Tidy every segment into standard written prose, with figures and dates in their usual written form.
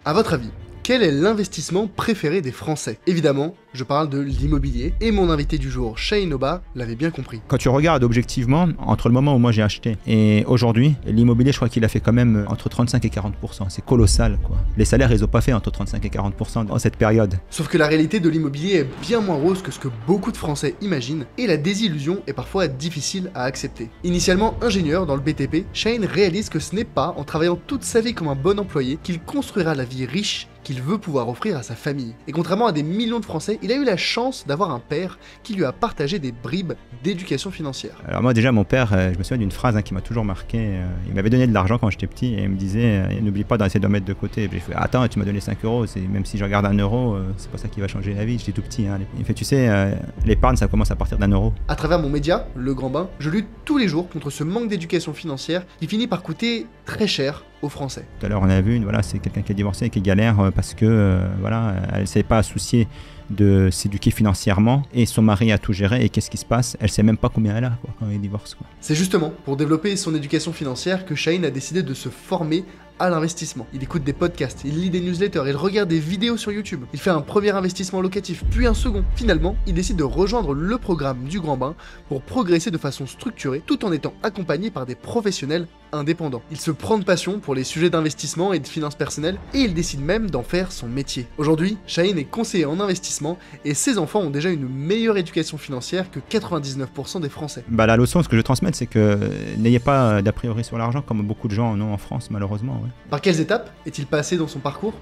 À votre avis, quel est l'investissement préféré des Français? Évidemment, je parle de l'immobilier, et mon invité du jour, Shane Oba, l'avait bien compris. Quand tu regardes objectivement, entre le moment où moi j'ai acheté et aujourd'hui, l'immobilier, je crois qu'il a fait quand même entre 35 et 40%. C'est colossal, quoi. Les salaires, ils n'ont pas fait entre 35 et 40% dans cette période. Sauf que la réalité de l'immobilier est bien moins rose que ce que beaucoup de Français imaginent, et la désillusion est parfois difficile à accepter. Initialement ingénieur dans le BTP, Shane réalise que ce n'est pas en travaillant toute sa vie comme un bon employé qu'il construira la vie riche qu'il veut pouvoir offrir à sa famille. Et contrairement à des millions de Français, il a eu la chance d'avoir un père qui lui a partagé des bribes d'éducation financière. Alors moi déjà, mon père, je me souviens d'une phrase qui m'a toujours marqué. Il m'avait donné de l'argent quand j'étais petit et il me disait n'oublie pas d'essayer d'en mettre de côté. Et j'ai fait attends, tu m'as donné 5 euros, même si je regarde 1 euro, c'est pas ça qui va changer la vie. J'étais tout petit. Il fait tu sais, l'épargne ça commence à partir d'1 euro. À travers mon média, Le Grand Bain, je lutte tous les jours contre ce manque d'éducation financière qui finit par coûter très cher aux Français. Tout à l'heure on a vu, voilà, c'est quelqu'un qui est divorcé et qui galère parce que voilà, elle ne s'est pas souciée de s'éduquer financièrement et son mari a tout géré et qu'est-ce qui se passe? Elle sait même pas combien elle a quand il divorce. C'est justement pour développer son éducation financière que Shane a décidé de se former à l'investissement. Il écoute des podcasts, il lit des newsletters, il regarde des vidéos sur YouTube. Il fait un premier investissement locatif, puis un second. Finalement, il décide de rejoindre le programme du Grand Bain pour progresser de façon structurée tout en étant accompagné par des professionnels indépendants. Il se prend de passion pour les sujets d'investissement et de finances personnelles et il décide même d'en faire son métier. Aujourd'hui, Shane est conseiller en investissement et ses enfants ont déjà une meilleure éducation financière que 99% des Français. La leçon, ce que je transmets, c'est que n'ayez pas d'a priori sur l'argent comme beaucoup de gens en ont en France, malheureusement. Ouais. Par quelles étapes est-il passé dans son parcours?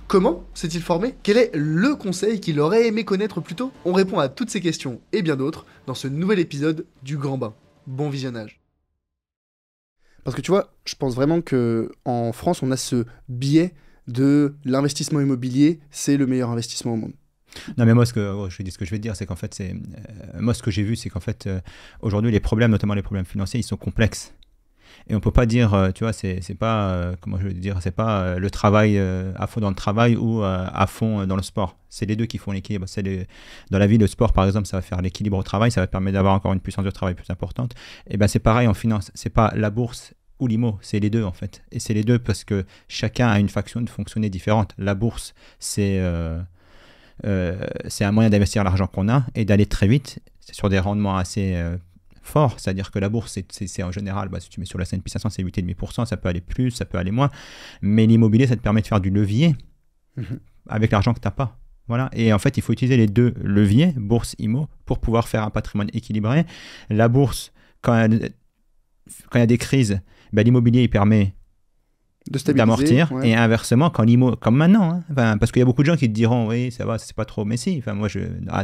Comment s'est-il formé? Quel est le conseil qu'il aurait aimé connaître plus tôt? On répond à toutes ces questions et bien d'autres dans ce nouvel épisode du Grand Bain. Bon visionnage. Parce que tu vois, je pense vraiment que en France, on a ce biais de l'investissement immobilier, c'est le meilleur investissement au monde. Non mais moi je dis ce que je vais te dire, c'est qu'en fait moi ce que j'ai vu c'est qu'en fait aujourd'hui les problèmes, notamment les problèmes financiers, ils sont complexes. Et on peut pas dire, tu vois, c'est pas, comment je veux dire, c'est pas le travail à fond dans le travail ou à fond dans le sport. C'est les deux qui font l'équilibre. Dans la vie, le sport, par exemple, ça va faire l'équilibre au travail, ça va permettre d'avoir encore une puissance de travail plus importante. Et ben c'est pareil en finance, c'est pas la bourse ou l'IMO, c'est les deux en fait. Et c'est les deux parce que chacun a une façon de fonctionner différente. La bourse, c'est un moyen d'investir l'argent qu'on a et d'aller très vite. C'est sur des rendements assez fort, c'est-à-dire que la bourse, c'est en général, si tu mets sur la S&P 500, c'est 8,5%, ça peut aller plus, ça peut aller moins, mais l'immobilier, ça te permet de faire du levier avec l'argent que tu n'as pas. Voilà. Et en fait, il faut utiliser les deux leviers, bourse, IMO, pour pouvoir faire un patrimoine équilibré. La bourse, quand il y a des crises, l'immobilier, il permet d'amortir, ouais. Et inversement quand l'IMO, comme maintenant, parce qu'il y a beaucoup de gens qui te diront oui ça va, c'est pas trop, mais si, moi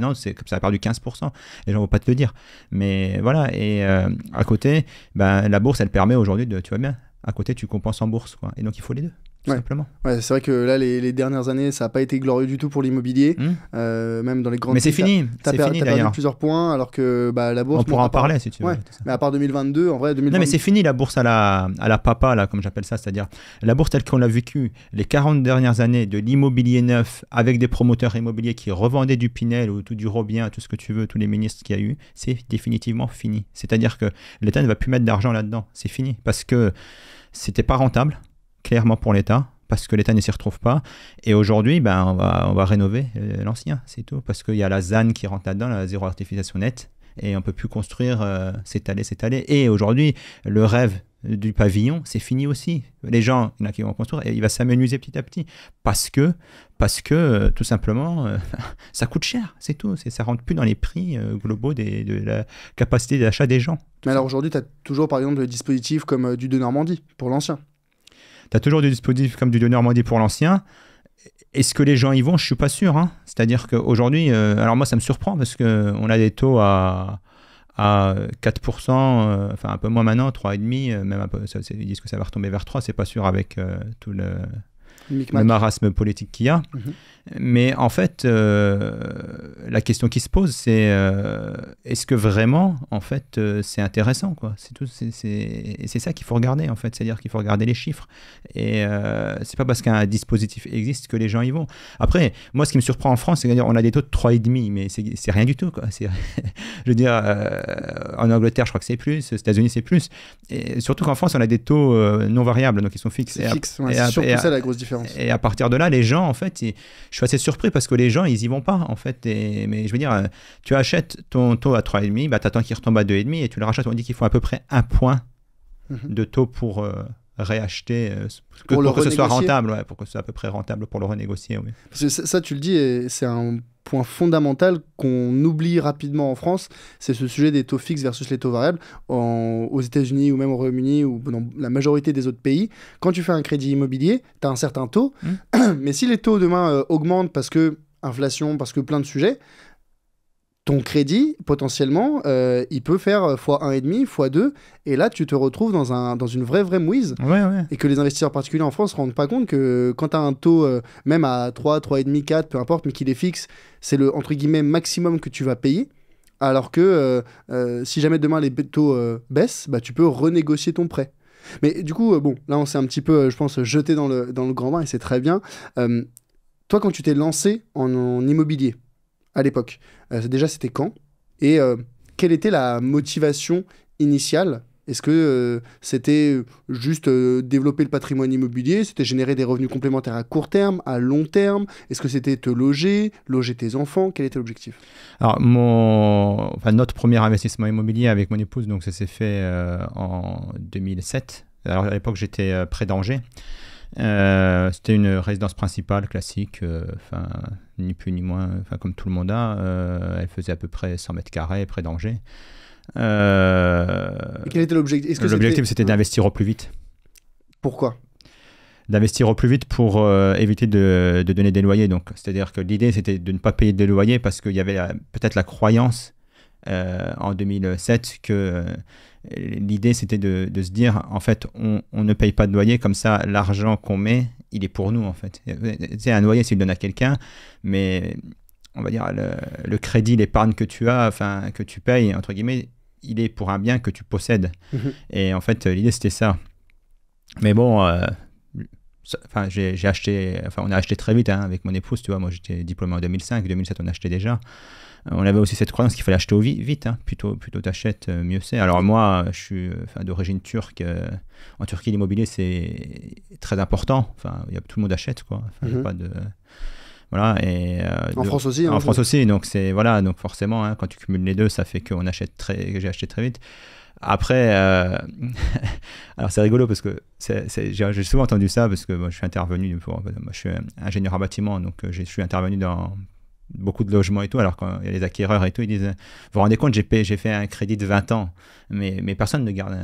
non, c'est comme ça a perdu 15%, les gens vont pas te le dire, mais voilà. Et à côté la bourse elle permet aujourd'hui tu vois bien, à côté tu compenses en bourse, quoi. Et donc il faut les deux. Simplement. Ouais, c'est vrai que là, les dernières années, ça n'a pas été glorieux du tout pour l'immobilier, même dans les grandes. Mais c'est fini. T'as perdu plusieurs points, alors que la bourse. On pourra en parler si tu veux. Ouais. Mais à part 2022, en vrai, 2022. Non, mais c'est fini la bourse à la papa, là, comme j'appelle ça, c'est-à-dire la bourse telle qu'on l'a vécue les 40 dernières années de l'immobilier neuf avec des promoteurs immobiliers qui revendaient du Pinel ou tout du Robien, tout ce que tu veux, tous les ministres qu'il y a eu, c'est définitivement fini. C'est-à-dire que l'État ne va plus mettre d'argent là-dedans. C'est fini parce que c'était pas rentable. Clairement pour l'État, parce que l'État ne s'y retrouve pas. Et aujourd'hui, on va rénover l'ancien, c'est tout. Parce qu'il y a la ZAN qui rentre là-dedans, la zéro artificialisation nette, et on ne peut plus construire s'étaler. Et aujourd'hui, le rêve du pavillon, c'est fini aussi. Les gens, il y en a qui vont construire, et il va s'amenuiser petit à petit. Parce que tout simplement, ça coûte cher, c'est tout. Ça ne rentre plus dans les prix globaux de la capacité d'achat des gens. Mais alors aujourd'hui, tu as toujours, par exemple, des dispositifs comme du Denormandie, pour l'ancien. Tu as toujours des dispositifs comme du Denormandie pour l'ancien. Est-ce que les gens y vont? Je ne suis pas sûr. C'est-à-dire qu'aujourd'hui, alors moi ça me surprend parce qu'on a des taux à 4%, enfin un peu moins maintenant, 3,5%, même un peu, ils disent que ça va retomber vers 3%, c'est pas sûr avec tout le marasme politique qu'il y a. Mais en fait, la question qui se pose, c'est est-ce que vraiment, en fait, c'est intéressant, quoi. C'est tout. C'est ça qu'il faut regarder, en fait. C'est-à-dire qu'il faut regarder les chiffres. Et c'est pas parce qu'un dispositif existe que les gens y vont. Après, moi, ce qui me surprend en France, c'est qu'on a des taux de 3,5, mais c'est rien du tout, quoi. Je veux dire, en Angleterre, je crois que c'est plus. Aux États-Unis, c'est plus. Et surtout qu'en France, on a des taux non variables, donc ils sont fixes. C'est fixe, c'est surtout ça la grosse différence. d'expérience. Et à partir de là, les gens, en fait, je suis assez surpris parce que les gens, ils y vont pas, en fait. Mais je veux dire, tu achètes ton taux à 3,5, bah, tu attends qu'il retombe à 2,5 et tu le rachètes. On dit qu'il faut à peu près 1 point de taux pour réacheter, pour que ce soit rentable, pour que ce soit à peu près rentable pour le renégocier. Oui. Parce que ça, tu le dis, et c'est un point fondamental qu'on oublie rapidement en France, c'est ce sujet des taux fixes versus les taux variables. Aux États-Unis ou même au Royaume-Uni ou dans la majorité des autres pays, quand tu fais un crédit immobilier, tu as un certain taux, mais si les taux demain augmentent parce que inflation, parce que plein de sujets, ton crédit, potentiellement, il peut faire x1,5, x2, et là, tu te retrouves dans une vraie mouise. Ouais. Et que les investisseurs particuliers en France ne se rendent pas compte que quand tu as un taux, même à 3, 3,5, 4, peu importe, mais qu'il est fixe, c'est le, entre guillemets, maximum que tu vas payer. Alors que si jamais demain les taux baissent, bah, tu peux renégocier ton prêt. Mais du coup, bon, là, on s'est un petit peu, je pense, jeté dans le grand bain, et c'est très bien. Toi, quand tu t'es lancé en immobilier, à l'époque, déjà, c'était quand? Et quelle était la motivation initiale? Est-ce que c'était juste développer le patrimoine immobilier? C'était générer des revenus complémentaires à court terme, à long terme? Est-ce que c'était te loger tes enfants? Quel était l'objectif? Alors, notre premier investissement immobilier avec mon épouse, donc ça s'est fait en 2007. Alors, à l'époque, j'étais près d'Angers. C'était une résidence principale classique, ni plus ni moins, comme tout le monde a. Elle faisait à peu près 100 mètres carrés près d'Angers. Et quel était l'objectif? L'objectif, c'était d'investir au plus vite. Pourquoi? D'investir au plus vite pour éviter de donner des loyers. Donc, c'est-à-dire que l'idée, c'était de ne pas payer de loyer parce qu'il y avait peut-être la croyance en 2007 que l'idée, c'était de se dire, en fait, on ne paye pas de loyer, comme ça, l'argent qu'on met, il est pour nous, en fait. Tu sais, un loyer, c'est le donne à quelqu'un, mais on va dire, le crédit, l'épargne que tu as, que tu payes, entre guillemets, il est pour un bien que tu possèdes. Et en fait, l'idée, c'était ça. Mais bon, on a acheté très vite avec mon épouse, tu vois. Moi, j'étais diplômé en 2005, 2007, on achetait déjà. On avait aussi cette croyance qu'il fallait acheter vite, plutôt t'achètes, mieux c'est. Alors moi, je suis d'origine turque. En Turquie, l'immobilier, c'est très important. Tout le monde achète, quoi. Y a pas de... Voilà, et en France aussi. En France aussi, donc donc forcément, quand tu cumules les deux, ça fait que j'ai acheté très vite. Après, alors c'est rigolo parce que j'ai souvent entendu ça parce que je suis intervenu, je suis ingénieur en bâtiment, donc je suis intervenu dans beaucoup de logements et tout, alors quand il y a les acquéreurs et tout, ils disent, vous vous rendez compte, j'ai fait un crédit de 20 ans, mais personne ne garde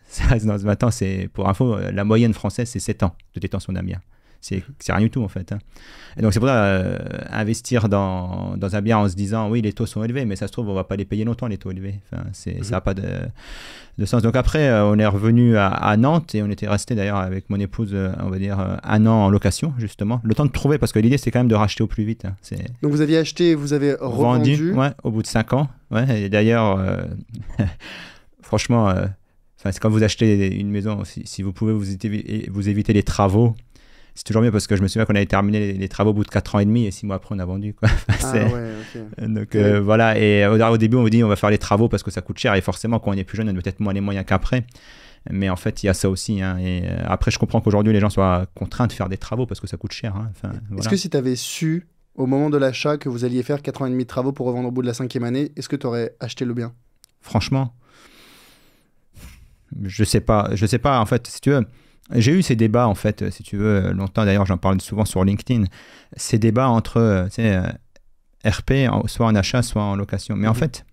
sa résidence de 20 ans, pour info, la moyenne française, c'est 7 ans de détention d'un bien. C'est rien du tout, en fait. Et donc, c'est pour ça, investir dans un bien en se disant, oui, les taux sont élevés, mais ça se trouve, on ne va pas les payer longtemps, les taux élevés. Ça n'a pas de sens. Donc après, on est revenu à Nantes et on était resté d'ailleurs avec mon épouse, on va dire, 1 an en location, justement. Le temps de trouver, parce que l'idée, c'est quand même de racheter au plus vite. Donc, vous aviez acheté, vous avez revendu. Ouais, au bout de 5 ans. Ouais, et d'ailleurs, franchement, c'est quand vous achetez une maison, si vous pouvez vous éviter les travaux, c'est toujours mieux parce que je me souviens qu'on avait terminé les travaux au bout de 4 ans et demi et 6 mois après on a vendu, quoi. Donc voilà, et au début on vous dit on va faire les travaux parce que ça coûte cher et forcément quand on est plus jeune on a peut-être moins les moyens qu'après, mais en fait il y a ça aussi, et après je comprends qu'aujourd'hui les gens soient contraints de faire des travaux parce que ça coûte cher, voilà. Est-ce que si tu avais su au moment de l'achat que vous alliez faire 4 ans et demi de travaux pour revendre au bout de la 5e année, est-ce que tu aurais acheté le bien? Franchement, je sais pas en fait, si tu veux. J'ai eu ces débats, en fait, si tu veux, longtemps, d'ailleurs, j'en parle souvent sur LinkedIn, ces débats entre RP, soit en achat, soit en location. Mais en fait,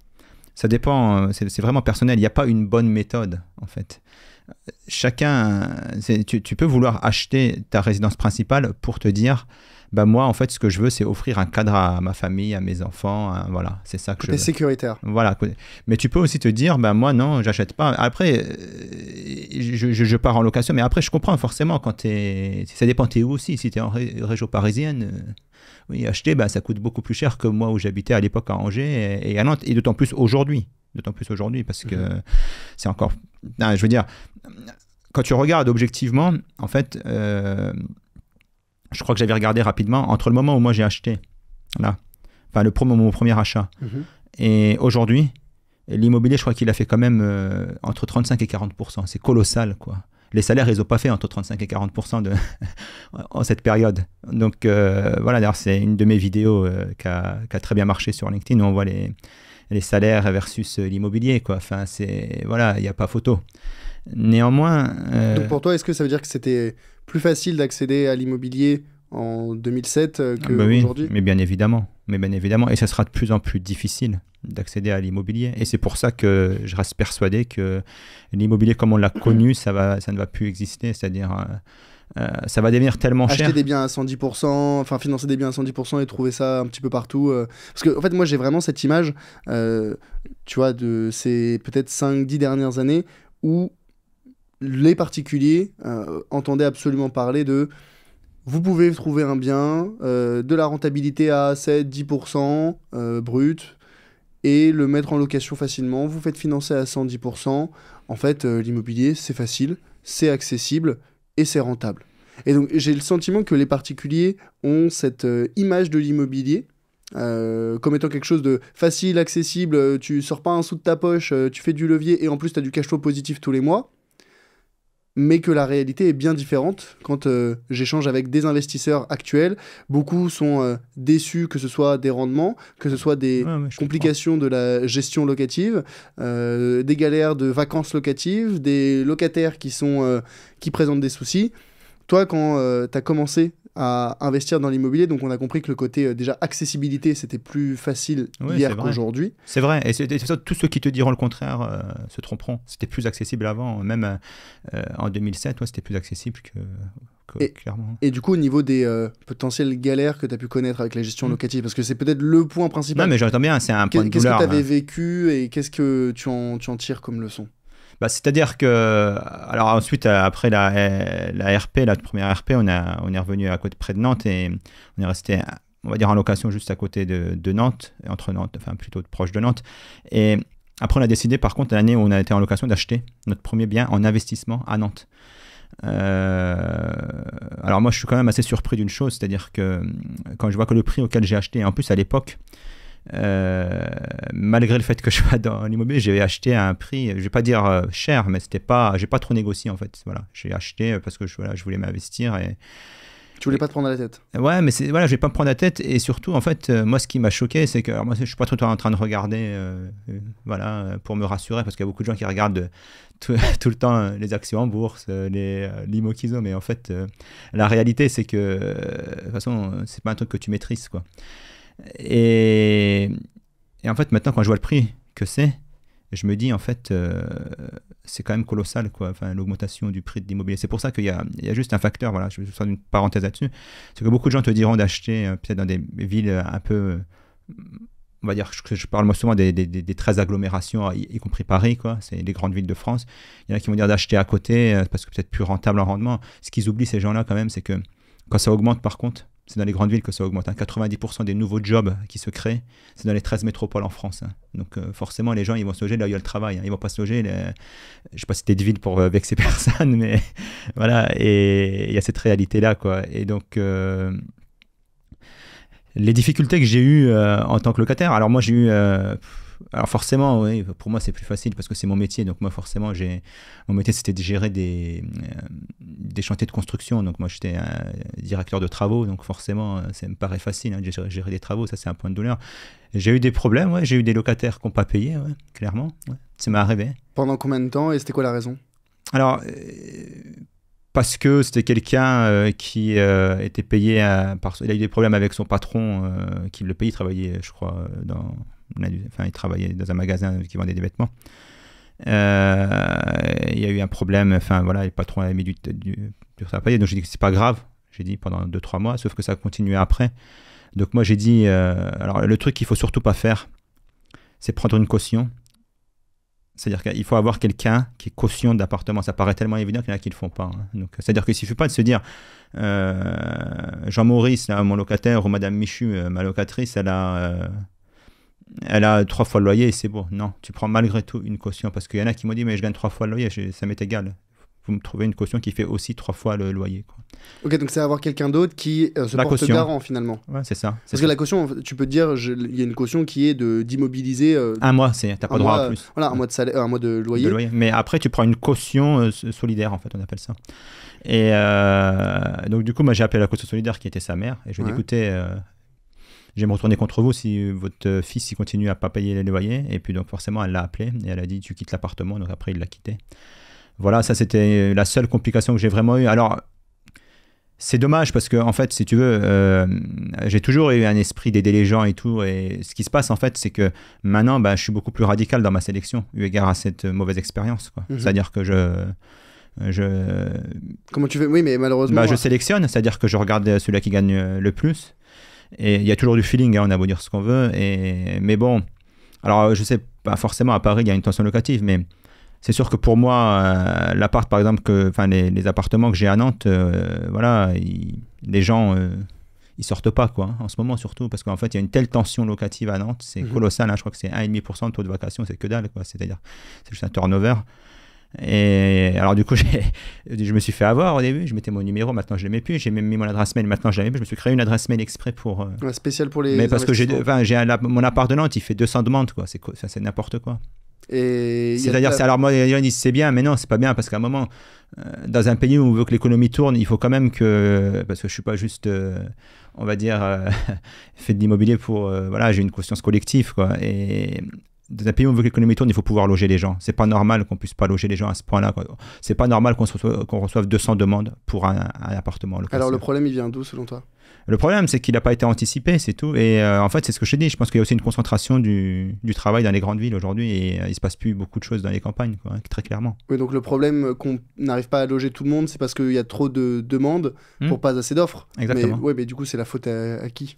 ça dépend, c'est vraiment personnel. Il n'y a pas une bonne méthode, en fait. Chacun, tu peux vouloir acheter ta résidence principale pour te dire, moi, en fait, ce que je veux, c'est offrir un cadre à ma famille, à mes enfants. Voilà, c'est ça que je veux. Côté sécuritaire. Voilà. Mais tu peux aussi te dire, moi, non, j'achète pas. Après, je pars en location. Mais après, je comprends forcément quand ça dépend t'es où aussi. Si tu es en région parisienne, oui, acheter, ça coûte beaucoup plus cher que moi où j'habitais à l'époque à Angers et à Nantes. Et d'autant plus aujourd'hui. Parce que c'est encore... Non, je veux dire, quand tu regardes objectivement, en fait... je crois que j'avais regardé rapidement, entre le moment où moi j'ai acheté, mon premier achat, et aujourd'hui, l'immobilier, je crois qu'il a fait quand même entre 35 et 40%. C'est colossal, quoi. Les salaires, ils n'ont pas fait entre 35 et 40% en cette période. Donc voilà, d'ailleurs, c'est une de mes vidéos qui a très bien marché sur LinkedIn, où on voit les salaires versus l'immobilier, quoi. Enfin, voilà, il n'y a pas photo. Néanmoins... Donc pour toi, est-ce que ça veut dire que c'était plus facile d'accéder à l'immobilier en 2007 qu'aujourd'hui? Oui, mais bien évidemment. Et ça sera de plus en plus difficile d'accéder à l'immobilier. Et c'est pour ça que je reste persuadé que l'immobilier comme on l'a connu, ça ne va plus exister. C'est-à-dire, ça va devenir tellement cher. Acheter des biens à 110%, enfin financer des biens à 110% et trouver ça un petit peu partout. Parce que en fait, moi, j'ai vraiment cette image, tu vois, de ces peut-être 5-10 dernières années où les particuliers entendaient absolument parler de... Vous pouvez trouver un bien, de la rentabilité à 7-10% brut, et le mettre en location facilement. Vous faites financer à 110%. En fait, l'immobilier, c'est facile, c'est accessible et c'est rentable. Et donc, j'ai le sentiment que les particuliers ont cette image de l'immobilier comme étant quelque chose de facile, accessible. Tu sors pas un sou de ta poche, tu fais du levier et en plus, tu as du cash flow positif tous les mois. Mais que la réalité est bien différente quand j'échange avec des investisseurs actuels. Beaucoup sont déçus, que ce soit des rendements, que ce soit des complications de la gestion locative, des galères de vacances locatives, des locataires qui présentent des soucis. Toi, quand tu as commencé à investir dans l'immobilier, donc on a compris que le côté déjà accessibilité, c'était plus facile hier qu'aujourd'hui. C'est vrai, et tous ceux qui te diront le contraire se tromperont. C'était plus accessible avant, même en 2007, c'était plus accessible que clairement. Et du coup, au niveau des potentielles galères que tu as pu connaître avec la gestion locative, parce que c'est peut-être le point principal. Non, mais j'entends bien, c'est un point de douleur. Qu'est-ce que tu avais vécu et qu'est-ce que tu en tires comme leçon? C'est-à-dire que, alors ensuite, après la RP, la première RP, on est revenu à côté près de Nantes et on est resté, on va dire, en location juste à côté de Nantes, entre Nantes, enfin plutôt proche de Nantes. Et après, on a décidé, par contre, l'année où on a été en location, d'acheter notre premier bien en investissement à Nantes. Alors moi, je suis quand même assez surpris d'une chose, c'est-à-dire que quand je vois que le prix auquel j'ai acheté, en plus à l'époque, malgré le fait que je sois dans l'immobilier, j'ai acheté à un prix, je vais pas dire cher, mais j'ai pas trop négocié en fait. Voilà, j'ai acheté parce que je voulais m'investir et tu voulais pas te prendre la tête. Ouais, mais je vais pas me prendre la tête et surtout en fait, moi ce qui m'a choqué, c'est que moi je suis pas trop en train de regarder, voilà, pour me rassurer parce qu'il y a beaucoup de gens qui regardent tout le temps les actions en bourse, l'IMO qu'ils ont, mais en fait, la réalité c'est que de toute façon, c'est pas un truc que tu maîtrises quoi. Et en fait, maintenant, quand je vois le prix que c'est, je me dis, en fait, c'est quand même colossal, quoi, enfin, l'augmentation du prix de l'immobilier. C'est pour ça qu'il y a juste un facteur, voilà, je vais faire une parenthèse là-dessus, c'est que beaucoup de gens te diront d'acheter peut-être dans des villes un peu, on va dire, je parle moi souvent des 13 agglomérations, y compris Paris, quoi, c'est les grandes villes de France. Il y en a qui vont dire d'acheter à côté parce que peut-être plus rentable en rendement. Ce qu'ils oublient, ces gens-là, quand même, c'est que quand ça augmente, par contre, c'est dans les grandes villes que ça augmente. 90% des nouveaux jobs qui se créent, c'est dans les 13 métropoles en France. Donc forcément, les gens, ils vont se loger là où il y a le travail. Ils ne vont pas se loger, je ne sais pas si c'était de ville pour vexer personne, mais voilà. Et il y a cette réalité-là, quoi. Et donc, les difficultés que j'ai eues en tant que locataire, alors moi, j'ai eu... alors forcément, oui, pour moi c'est plus facile parce que c'est mon métier. Donc moi forcément, mon métier c'était de gérer des chantiers de construction. Donc moi j'étais directeur de travaux. Donc forcément, ça me paraît facile de gérer des travaux. Ça c'est un point de douleur. J'ai eu des problèmes, j'ai eu des locataires qui n'ont pas payé, clairement. Ça m'est arrivé. Pendant combien de temps et c'était quoi la raison? Alors, parce que c'était quelqu'un qui était payé, il a eu des problèmes avec son patron qui le payait. Il travaillait, je crois, il travaillait dans un magasin qui vendait des vêtements. Il y a eu un problème, le patron avait mis du temps à payer, donc j'ai dit que c'est pas grave, j'ai dit pendant 2-3 mois, sauf que ça a continué après. Donc moi j'ai dit, alors le truc qu'il faut surtout pas faire, c'est prendre une caution. C'est-à-dire qu'il faut avoir quelqu'un qui est caution d'appartement. Ça paraît tellement évident qu'il y en a qui ne le font pas. Donc, c'est-à-dire qu'il ne suffit pas de se dire Jean-Maurice, mon locataire, ou Madame Michu, ma locatrice, elle a 3 fois le loyer et c'est bon. Non, tu prends malgré tout une caution parce qu'il y en a qui m'ont dit mais je gagne 3 fois le loyer, ça m'est égal. vous me trouvez une caution qui fait aussi 3 fois le loyer, quoi. Ok, donc c'est avoir quelqu'un d'autre qui se porte garant finalement. Ouais, c'est ça. Parce que la caution, tu peux te dire, il y a une caution qui est d'immobiliser. Un mois, t'as pas droit à plus. Voilà, un mois de salaire, un mois de loyer. Mais après, tu prends une caution solidaire, en fait, on appelle ça. Et donc, du coup, moi, j'ai appelé la caution solidaire qui était sa mère. Et je lui ai dit, écoutez, je vais me retourner contre vous si votre fils il continue à pas payer les loyers. Et puis, donc, forcément, elle l'a appelé et elle a dit, tu quittes l'appartement. Donc, après, il l'a quitté. Voilà, ça, c'était la seule complication que j'ai vraiment eue. Alors, c'est dommage parce que, en fait, si tu veux, j'ai toujours eu un esprit d'aider les gens et tout. Et ce qui se passe, en fait, c'est que maintenant, je suis beaucoup plus radical dans ma sélection, eu égard à cette mauvaise expérience, quoi. C'est-à-dire que Comment tu fais? Oui, mais malheureusement. Je sélectionne, c'est-à-dire que je regarde celui qui gagne le plus. Et il y a toujours du feeling, hein, on a beau dire ce qu'on veut. Mais bon, alors je sais pas forcément à Paris, il y a une tension locative, mais c'est sûr que pour moi, l'appart, par exemple, les appartements que j'ai à Nantes, voilà, les gens, ils sortent pas, quoi, en ce moment surtout, parce qu'en fait, il y a une telle tension locative à Nantes, c'est colossal, hein, je crois que c'est 1,5% de taux de vacation, c'est que dalle, quoi, c'est-à-dire, c'est juste un turnover. Et alors du coup, je me suis fait avoir au début, je mettais mon numéro, maintenant je ne l'ai plus, j'ai même mis mon adresse mail, maintenant je l'ai mis, je me suis créé une adresse mail exprès pour... spécial pour les... Mais parce que mon appart de Nantes, il fait 200 demandes, quoi, c'est n'importe quoi. C'est-à-dire, alors moi, les gens disent c'est bien, mais non, c'est pas bien, parce qu'à un moment, dans un pays où on veut que l'économie tourne, il faut quand même que, parce que je suis pas juste, on va dire, fait de l'immobilier pour, voilà, j'ai une conscience collective, quoi, et dans un pays où on veut que l'économie tourne, il faut pouvoir loger les gens. C'est pas normal qu'on puisse pas loger les gens à ce point-là, quoi. C'est pas normal qu'on reçoive 200 demandes pour un appartement locatif. Alors le problème, il vient d'où selon toi? Le problème, c'est qu'il n'a pas été anticipé, c'est tout. Et en fait, c'est ce que je te dis. Je pense qu'il y a aussi une concentration du travail dans les grandes villes aujourd'hui et il ne se passe plus beaucoup de choses dans les campagnes, quoi, très clairement. Oui, donc le problème qu'on n'arrive pas à loger tout le monde, c'est parce qu'il y a trop de demandes pour pas assez d'offres. Exactement. Mais du coup, c'est la faute à qui?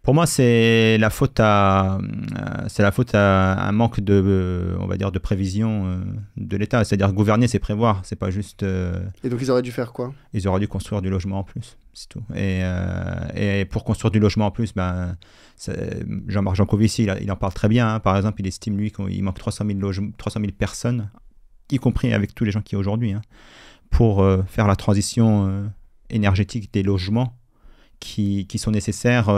Pour moi, c'est la faute à un manque de, on va dire, de prévision de l'État. C'est-à-dire gouverner, c'est prévoir, c'est pas juste. Et donc ils auraient dû faire quoi? Ils auraient dû construire du logement en plus, c'est tout. Et pour construire du logement en plus, Jean-Marc Jancovici, il en parle très bien. Hein. Par exemple, il estime lui qu'il manque 300 000 personnes, y compris avec tous les gens qui y a aujourd'hui, hein, pour faire la transition énergétique des logements. Qui sont nécessaires,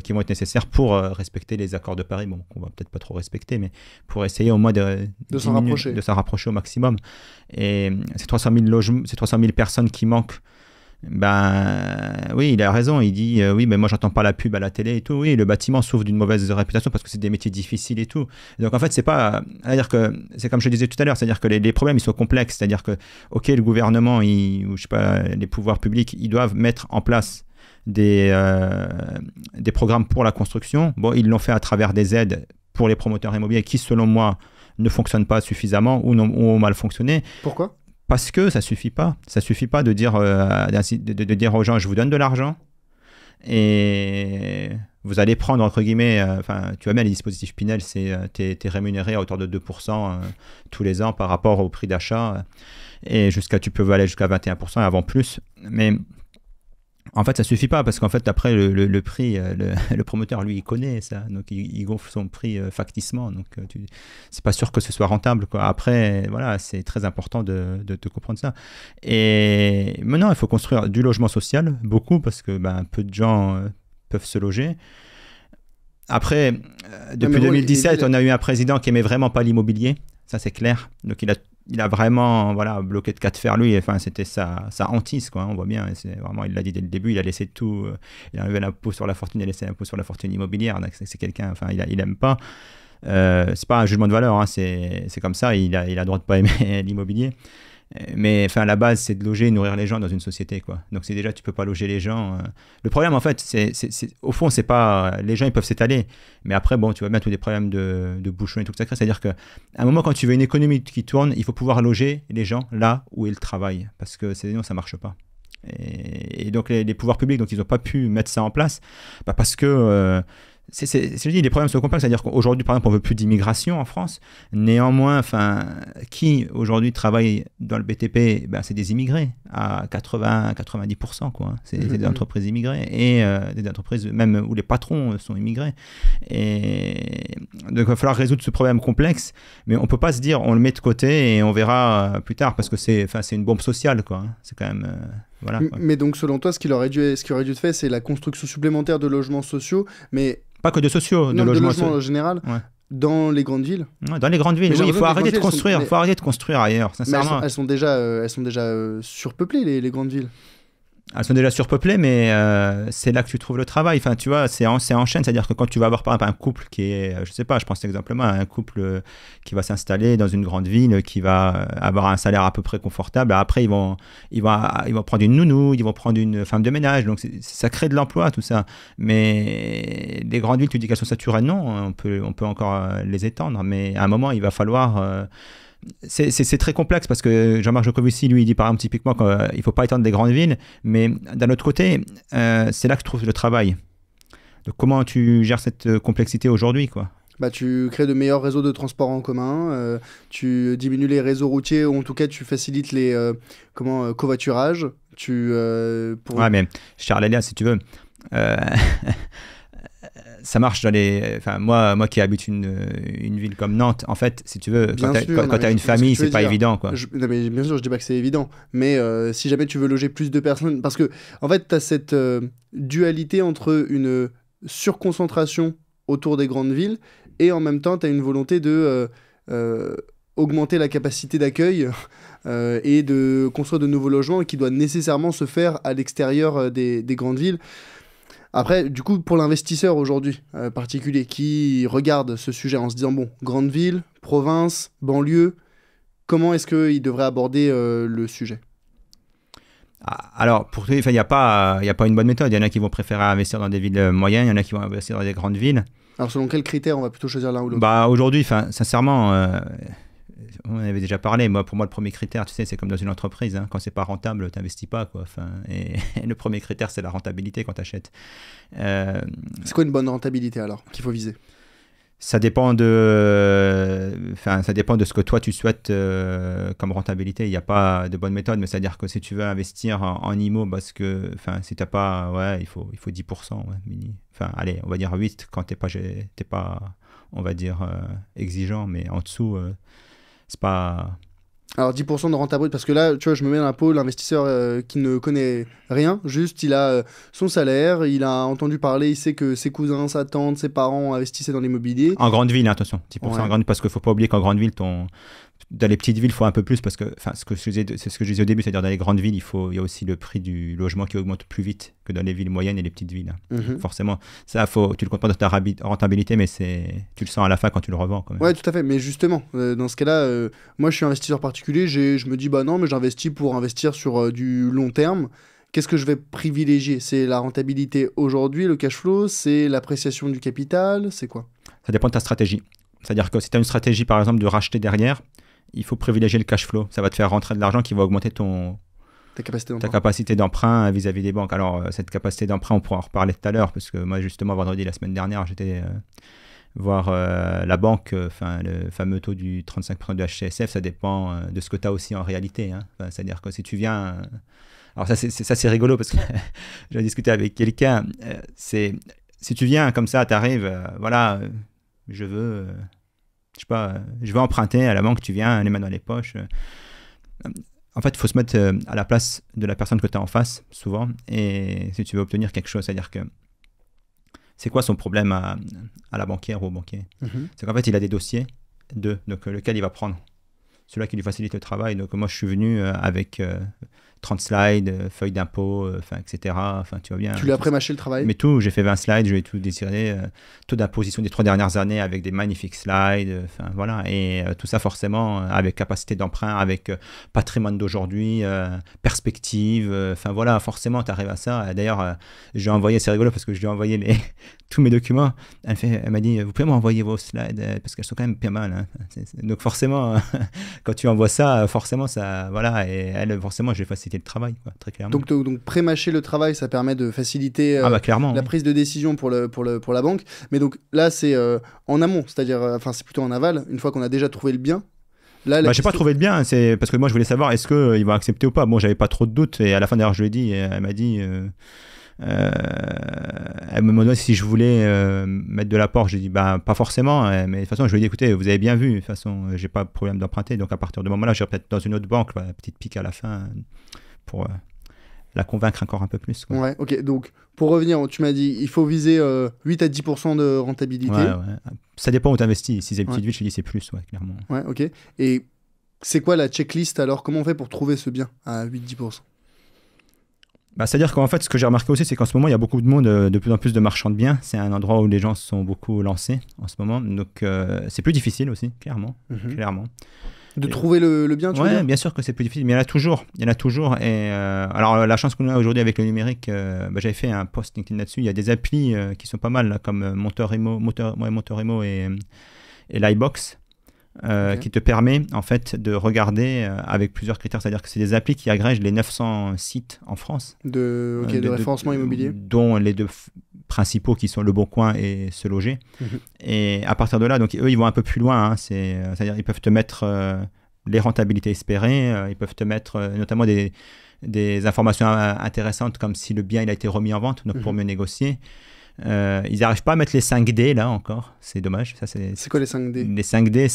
qui vont être nécessaires pour respecter les accords de Paris, bon, qu'on va peut-être pas trop respecter, mais pour essayer au moins de s'en rapprocher au maximum. Et ces 300 000 personnes qui manquent, oui, il a raison, il dit oui, mais moi j'entends pas la pub à la télé et tout. Oui, le bâtiment souffre d'une mauvaise réputation parce que c'est des métiers difficiles et tout. Et donc en fait, c'est comme je disais tout à l'heure, c'est-à-dire que les problèmes ils sont complexes, c'est-à-dire que ok, le gouvernement, ou je sais pas, les pouvoirs publics, ils doivent mettre en place des programmes pour la construction. Bon, ils l'ont fait à travers des aides pour les promoteurs immobiliers qui, selon moi, ne fonctionnent pas suffisamment ou ont mal fonctionné. Pourquoi? Parce que ça suffit pas. Ça suffit pas de dire, de dire aux gens, je vous donne de l'argent et vous allez prendre, entre guillemets, tu vois bien, les dispositifs Pinel, t'es rémunéré à hauteur de 2% tous les ans par rapport au prix d'achat et tu peux aller jusqu'à 21% et avant plus. Mais en fait, ça suffit pas parce qu'en fait, après, le prix, le promoteur, lui, il connaît ça. Donc, il gonfle son prix facticement. Donc, c'est pas sûr que ce soit rentable, quoi. Après, voilà, c'est très important de comprendre ça. Et maintenant, il faut construire du logement social, beaucoup, parce que peu de gens peuvent se loger. Après, depuis 2017, on a eu un président qui aimait vraiment pas l'immobilier. Ça, c'est clair. Donc, il a vraiment bloqué de cas de fer, lui. Enfin, c'était sa hantise, quoi. On voit bien. Vraiment, il l'a dit dès le début. Il a laissé tout. Il a enlevé l'impôt sur la fortune. Il a laissé l'impôt sur la fortune immobilière. Donc, c'est quelqu'un. Enfin, il aime pas. C'est pas un jugement de valeur. Hein, c'est comme ça. Il a le droit de pas aimer l'immobilier. Mais enfin, la base, c'est de loger et nourrir les gens dans une société, quoi. Donc, c'est déjà, tu peux pas loger les gens. Le problème, en fait, au fond, c'est pas... Les gens, ils peuvent s'étaler. Mais après, bon, tu vois bien tous les problèmes de bouchons et tout ça. C'est-à-dire qu'à un moment, quand tu veux une économie qui tourne, il faut pouvoir loger les gens là où ils travaillent. Parce que sinon, ça marche pas. Et donc, les pouvoirs publics, donc, ils n'ont pas pu mettre ça en place. Parce que... je dis, les problèmes sont complexes, c'est-à-dire qu'aujourd'hui, par exemple, on veut plus d'immigration en France. Néanmoins, qui aujourd'hui travaille dans le BTP, c'est des immigrés à 80-90%, quoi. C'est des entreprises immigrées et des entreprises même où les patrons sont immigrés. Et donc, il va falloir résoudre ce problème complexe, mais on peut pas se dire on le met de côté et on verra plus tard parce que c'est une bombe sociale, quoi. C'est quand même voilà, quoi. Mais donc, selon toi, ce qui aurait dû être fait, c'est la construction supplémentaire de logements sociaux, mais pas que de sociaux, de logements en général, dans les grandes villes. Ouais, dans les grandes villes, oui, il faut arrêter de construire, faut arrêter de construire ailleurs, sincèrement. Elles sont déjà surpeuplées, les grandes villes. Elles sont déjà surpeuplées, mais c'est là que tu trouves le travail. Enfin, tu vois, c'est en chaîne, c'est-à-dire que quand tu vas avoir par exemple un couple qui est, je sais pas, je pense exemplement à un couple qui va s'installer dans une grande ville, qui va avoir un salaire à peu près confortable. Après, ils vont prendre une nounou, ils vont prendre une femme de ménage. Donc, ça crée de l'emploi, tout ça. Mais les grandes villes, tu dis qu'elles sont saturées, non, on peut encore les étendre. Mais à un moment, il va falloir c'est très complexe parce que Jean-Marc Jancovici, lui, il dit par exemple typiquement qu'il ne faut pas étendre des grandes villes, mais d'un autre côté, c'est là que je trouve le travail. Donc comment tu gères cette complexité aujourd'hui, quoi? Tu crées de meilleurs réseaux de transport en commun, tu diminues les réseaux routiers, ou en tout cas tu facilites les covoiturage. Ouais, mais Charles Elias, si tu veux... ça marche dans les... Enfin, moi qui habite une ville comme Nantes, en fait, si tu veux, quand tu as une famille, c'est pas évident, quoi. Non, mais bien sûr, je dis pas que c'est évident. Mais si jamais tu veux loger plus de personnes... Parce que, en fait, tu as cette dualité entre une surconcentration autour des grandes villes et en même temps, tu as une volonté de augmenter la capacité d'accueil et de construire de nouveaux logements qui doit nécessairement se faire à l'extérieur des grandes villes. Après, du coup, pour l'investisseur aujourd'hui particulier qui regarde ce sujet en se disant, bon, grande ville, province, banlieue, comment est-ce qu'il devrait aborder le sujet? Alors, pour il n'y a pas une bonne méthode. Il y en a qui vont préférer investir dans des villes moyennes, il y en a qui vont investir dans des grandes villes. Alors, selon quels critères on va plutôt choisir l'un ou l'autre? Aujourd'hui, sincèrement... on en avait déjà parlé. Pour moi, le premier critère, tu sais, c'est comme dans une entreprise. Quand c'est pas rentable, tu n'investis pas, quoi. Et le premier critère, c'est la rentabilité quand tu achètes. C'est quoi une bonne rentabilité, alors, qu'il faut viser? Ça dépend de ce que toi, tu souhaites comme rentabilité. Il n'y a pas de bonne méthode, mais c'est-à-dire que si tu veux investir en IMO, parce que si tu n'as pas... il faut 10%. Allez, on va dire 8% quand tu n'es pas, on va dire, exigeant, mais en dessous... c'est pas... Alors 10% de rentabilité, parce que là, tu vois, je me mets dans la peau, l'investisseur qui ne connaît rien, juste il a son salaire, il a entendu parler, il sait que ses cousins, sa tante, ses parents investissaient dans l'immobilier. En grande ville, attention, 10% en grande ville, parce qu'il ne faut pas oublier qu'en grande ville, dans les petites villes, il faut un peu plus, parce que c'est ce que je disais au début, c'est-à-dire dans les grandes villes, il y a aussi le prix du logement qui augmente plus vite que dans les villes moyennes et les petites villes. Forcément, ça, tu le comptes pas dans ta rentabilité, mais tu le sens à la fin quand tu le revends, quand même. Ouais, tout à fait, mais justement, dans ce cas-là, moi je suis investisseur particulier, je me dis, non, mais j'investis pour investir sur du long terme. Qu'est-ce que je vais privilégier? C'est la rentabilité aujourd'hui, le cash flow, c'est l'appréciation du capital, c'est quoi? Ça dépend de ta stratégie. C'est-à-dire que si tu as une stratégie, par exemple, de racheter derrière, il faut privilégier le cash flow. Ça va te faire rentrer de l'argent qui va augmenter ta capacité d'emprunt vis-à-vis des banques. Alors, cette capacité d'emprunt, on pourra en reparler tout à l'heure, parce que moi, justement, vendredi, la semaine dernière, j'étais voir la banque, le fameux taux du 35% de HCSF, ça dépend de ce que tu as aussi en réalité. C'est-à-dire que si tu viens... Alors ça, c'est rigolo, parce que j'ai discuté avec quelqu'un. Si tu viens comme ça, tu arrives, je veux... je sais pas, je vais emprunter à la banque, tu viens, les mains dans les poches. En fait, il faut se mettre à la place de la personne que tu as en face, souvent, et si tu veux obtenir quelque chose, c'est-à-dire que c'est quoi son problème à la banquière ou au banquier? C'est qu'en fait, il a des dossiers, donc lequel il va prendre, celui-là qui lui facilite le travail. Donc moi, je suis venu avec 30 slides, feuilles d'impôt, etc. Tu vois bien. Tu lui as pré-mâché le travail? Mais tout, j'ai fait 20 slides, je vais tout dessiner, taux d'imposition des 3 dernières années avec des magnifiques slides, voilà. Et tout ça forcément avec capacité d'emprunt, avec patrimoine d'aujourd'hui, perspective, voilà, forcément tu arrives à ça. D'ailleurs, j'ai envoyé, c'est rigolo parce que je lui ai envoyé tous mes documents. Elle m'a dit, vous pouvez m'envoyer vos slides parce qu'elles sont quand même bien mal. Donc forcément, quand tu envoies ça, forcément ça, voilà, et elle, forcément, je vais faciliter qualité de travail, quoi, très clairement. Donc pré-mâcher le travail, ça permet de faciliter clairement, la prise de décision pour la banque. Mais donc là, c'est en amont, c'est-à-dire, c'est plutôt en aval, une fois qu'on a déjà trouvé le bien. Là, j'ai pas trouvé de bien, c'est parce que moi je voulais savoir est-ce qu'ils vont accepter ou pas. Bon, j'avais pas trop de doutes et à la fin d'ailleurs je lui ai dit, elle m'a dit, elle me demandait si je voulais mettre de l'apport. J'ai dit pas forcément, mais de toute façon je lui ai dit écoutez, vous avez bien vu, de toute façon j'ai pas de problème d'emprunter, donc à partir de ce moment-là j'irai peut-être dans une autre banque, petite pique à la fin pour la convaincre encore un peu plus, quoi. Ouais, ok, donc pour revenir, tu m'as dit il faut viser 8 à 10% de rentabilité. Ouais. Ça dépend où tu investis. Si c'est petite ville, je te dis c'est plus, clairement. Ouais, ok. Et c'est quoi la checklist alors? Comment on fait pour trouver ce bien à 8-10%? C'est-à-dire qu'en fait, ce que j'ai remarqué aussi, c'est qu'en ce moment, il y a beaucoup de monde, de plus en plus de marchands de biens. C'est un endroit où les gens se sont beaucoup lancés en ce moment. Donc, c'est plus difficile aussi, clairement. Clairement. De trouver le bien, tu veux dire? Bien sûr que c'est plus difficile, mais il y en a toujours. Et alors, la chance qu'on a aujourd'hui avec le numérique, j'avais fait un post LinkedIn là-dessus. Il y a des applis qui sont pas mal, là, comme Monteur.imo et l'iBox. Qui te permet en fait de regarder avec plusieurs critères, c'est-à-dire que c'est des applis qui agrègent les 900 sites en France de référencement immobilier, dont les deux principaux qui sont Le Bon Coin et Se Loger. Et à partir de là, donc eux ils vont un peu plus loin, hein, c'est-à-dire ils peuvent te mettre les rentabilités espérées, ils peuvent te mettre notamment des informations intéressantes comme si le bien il a été remis en vente, donc pour mieux négocier. Ils n'arrivent pas à mettre les 5D là encore, c'est dommage. C'est quoi les 5D? Les 5D,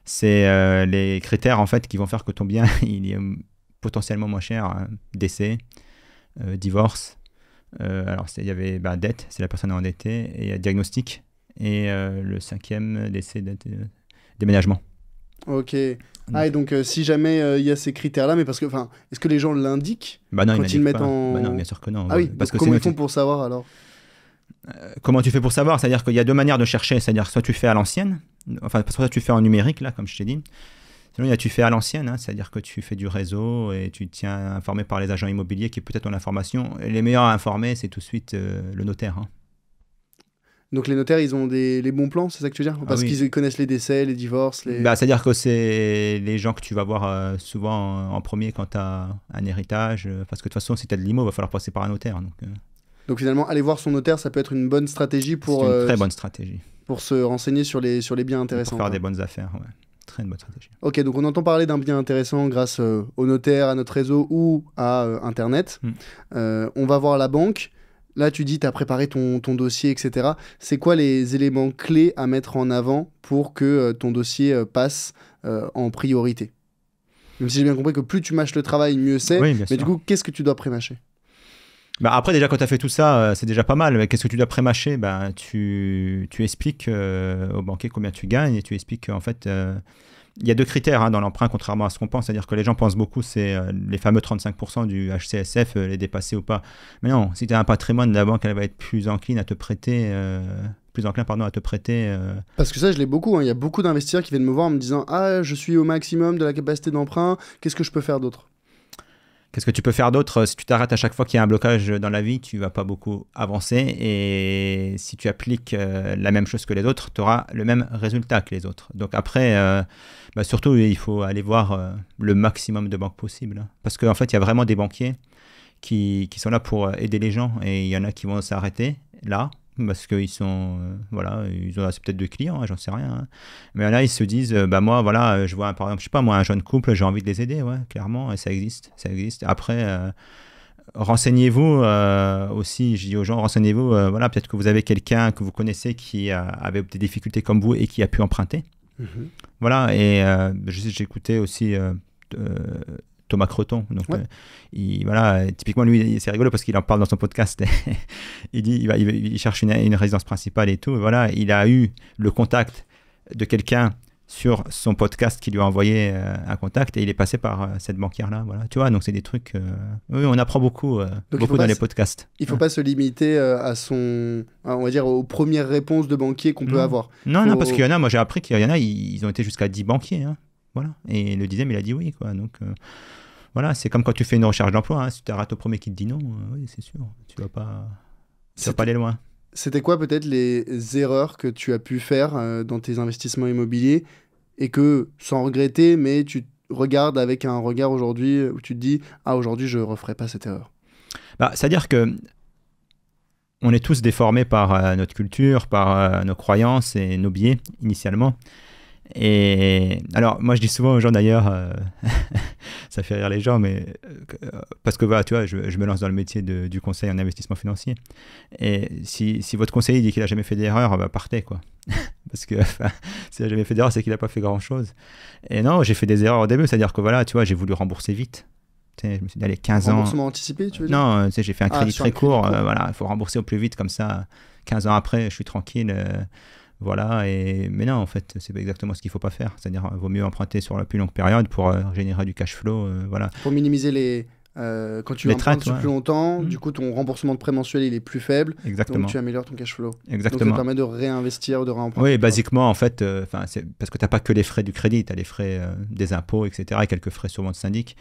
c'est les critères en fait qui vont faire que ton bien il est potentiellement moins cher, hein. Décès, divorce, alors il y avait dette, c'est la personne endettée, et diagnostic, et le 5e décès, déménagement. Ok. Et donc si jamais il y a ces critères-là, mais parce que, est-ce que les gens l'indiquent non, quand ils mettent en... non, bien sûr que non. Ah oui, parce que comment ils font pour savoir alors? Comment tu fais pour savoir? C'est-à-dire qu'il y a deux manières de chercher, c'est-à-dire soit tu fais à l'ancienne, soit tu fais en numérique, là, comme je t'ai dit. Sinon, tu fais à l'ancienne, hein, c'est-à-dire que tu fais du réseau et tu te tiens informé par les agents immobiliers qui peut-être ont l'information. Et les meilleurs à informer, c'est tout de suite le notaire, hein. Donc les notaires, ils ont les bons plans, c'est ça que tu veux dire? Parce qu'ils connaissent les décès, les divorces, c'est-à-dire que c'est les gens que tu vas voir souvent en premier quand tu as un héritage. Parce que de toute façon, si tu as de l'IMO, il va falloir passer par un notaire. Donc finalement, aller voir son notaire, ça peut être une bonne stratégie pour... C'est une très bonne stratégie. Pour se renseigner sur les biens intéressants. Pour faire des bonnes affaires, ouais. Très bonne stratégie. Ok, donc on entend parler d'un bien intéressant grâce au notaire, à notre réseau ou à Internet. On va voir la banque. Là, tu dis, tu as préparé ton dossier, etc. C'est quoi les éléments clés à mettre en avant pour que ton dossier passe en priorité? Même si j'ai bien compris que plus tu mâches le travail, mieux c'est. Oui, mais du coup, qu'est-ce que tu dois pré-mâcher? Après, déjà, quand tu as fait tout ça, c'est déjà pas mal. Mais qu'est-ce que tu dois pré-mâcher? Tu expliques au banquier combien tu gagnes et tu expliques qu'en fait... il y a deux critères dans l'emprunt, contrairement à ce qu'on pense. C'est-à-dire que les gens pensent beaucoup, c'est les fameux 35% du HCSF, les dépasser ou pas. Mais non, si tu as un patrimoine, la banque, elle va être plus encline à te prêter... à te prêter. Parce que ça, je l'ai beaucoup. Il y a beaucoup d'investisseurs qui viennent me voir en me disant « Ah, je suis au maximum de la capacité d'emprunt, qu'est-ce que je peux faire d'autre ?» Qu'est-ce que tu peux faire d'autre? Si tu t'arrêtes à chaque fois qu'il y a un blocage dans la vie, tu vas pas beaucoup avancer. Et si tu appliques la même chose que les autres, tu auras le même résultat que les autres. Donc après, surtout, il faut aller voir le maximum de banques possible. Parce qu'en fait, il y a vraiment des banquiers qui sont là pour aider les gens. Et il y en a qui vont s'arrêter là, parce qu'ils sont, ils ont assez peut-être de clients, j'en sais rien. Mais là, ils se disent, moi, je vois, par exemple, je sais pas, moi, un jeune couple, j'ai envie de les aider, clairement, et ça existe. Après, renseignez-vous aussi, je dis aux gens, renseignez-vous, peut-être que vous avez quelqu'un que vous connaissez qui avait des difficultés comme vous et qui a pu emprunter. Et j'écoutais aussi... Thomas Creton. Donc, typiquement, lui, c'est rigolo parce qu'il en parle dans son podcast. Il dit il cherche une résidence principale et tout. Et il a eu le contact de quelqu'un sur son podcast qui lui a envoyé un contact et il est passé par cette banquière-là. Tu vois, donc c'est des trucs... oui, on apprend beaucoup dans les podcasts. Il ne faut pas se limiter on va dire, aux premières réponses de banquiers qu'on peut avoir. Non, parce qu'il y en a, moi j'ai appris qu'il y en a, ils ont été jusqu'à 10 banquiers. Et le 10e, il a dit oui, quoi. Donc, c'est comme quand tu fais une recherche d'emploi. Si tu arrêtes au premier qui te dit non, oui, c'est sûr. Tu vas pas aller loin. C'était quoi peut-être les erreurs que tu as pu faire dans tes investissements immobiliers et que, sans regretter, mais regardes avec un regard aujourd'hui où tu te dis « Ah, aujourd'hui, je ne referai pas cette erreur ». C'est-à-dire que on est tous déformés par notre culture, par nos croyances et nos biais, initialement. Et alors, moi, je dis souvent aux gens, d'ailleurs, ça fait rire les gens, mais parce que, voilà, tu vois, je me lance dans le métier du conseil en investissement financier. Et si votre conseiller dit qu'il n'a jamais fait d'erreur, partez, quoi. Parce que s'il n'a jamais fait d'erreur, c'est qu'il n'a pas fait grand-chose. Et non, j'ai fait des erreurs au début, c'est-à-dire que, voilà, tu vois, j'ai voulu rembourser vite. Je me suis dit, allez, 15 ans. Remboursement anticipé, tu veux dire? Non, j'ai fait un crédit très court. Voilà, il faut rembourser au plus vite, comme ça, 15 ans après, je suis tranquille. Voilà, mais non, en fait, c'est exactement ce qu'il ne faut pas faire. C'est-à-dire, il vaut mieux emprunter sur la plus longue période pour générer du cash flow. Voilà. Pour minimiser quand tu empruntes sur plus longtemps, du coup, ton remboursement de prêt mensuel, il est plus faible. Exactement. Donc, tu améliores ton cash flow. Exactement. Donc, ça permet de réinvestir, de réemprunter. Oui, basiquement, en fait, c'est parce que tu n'as pas que les frais du crédit, tu as les frais des impôts, etc., et quelques frais sûrement de syndic,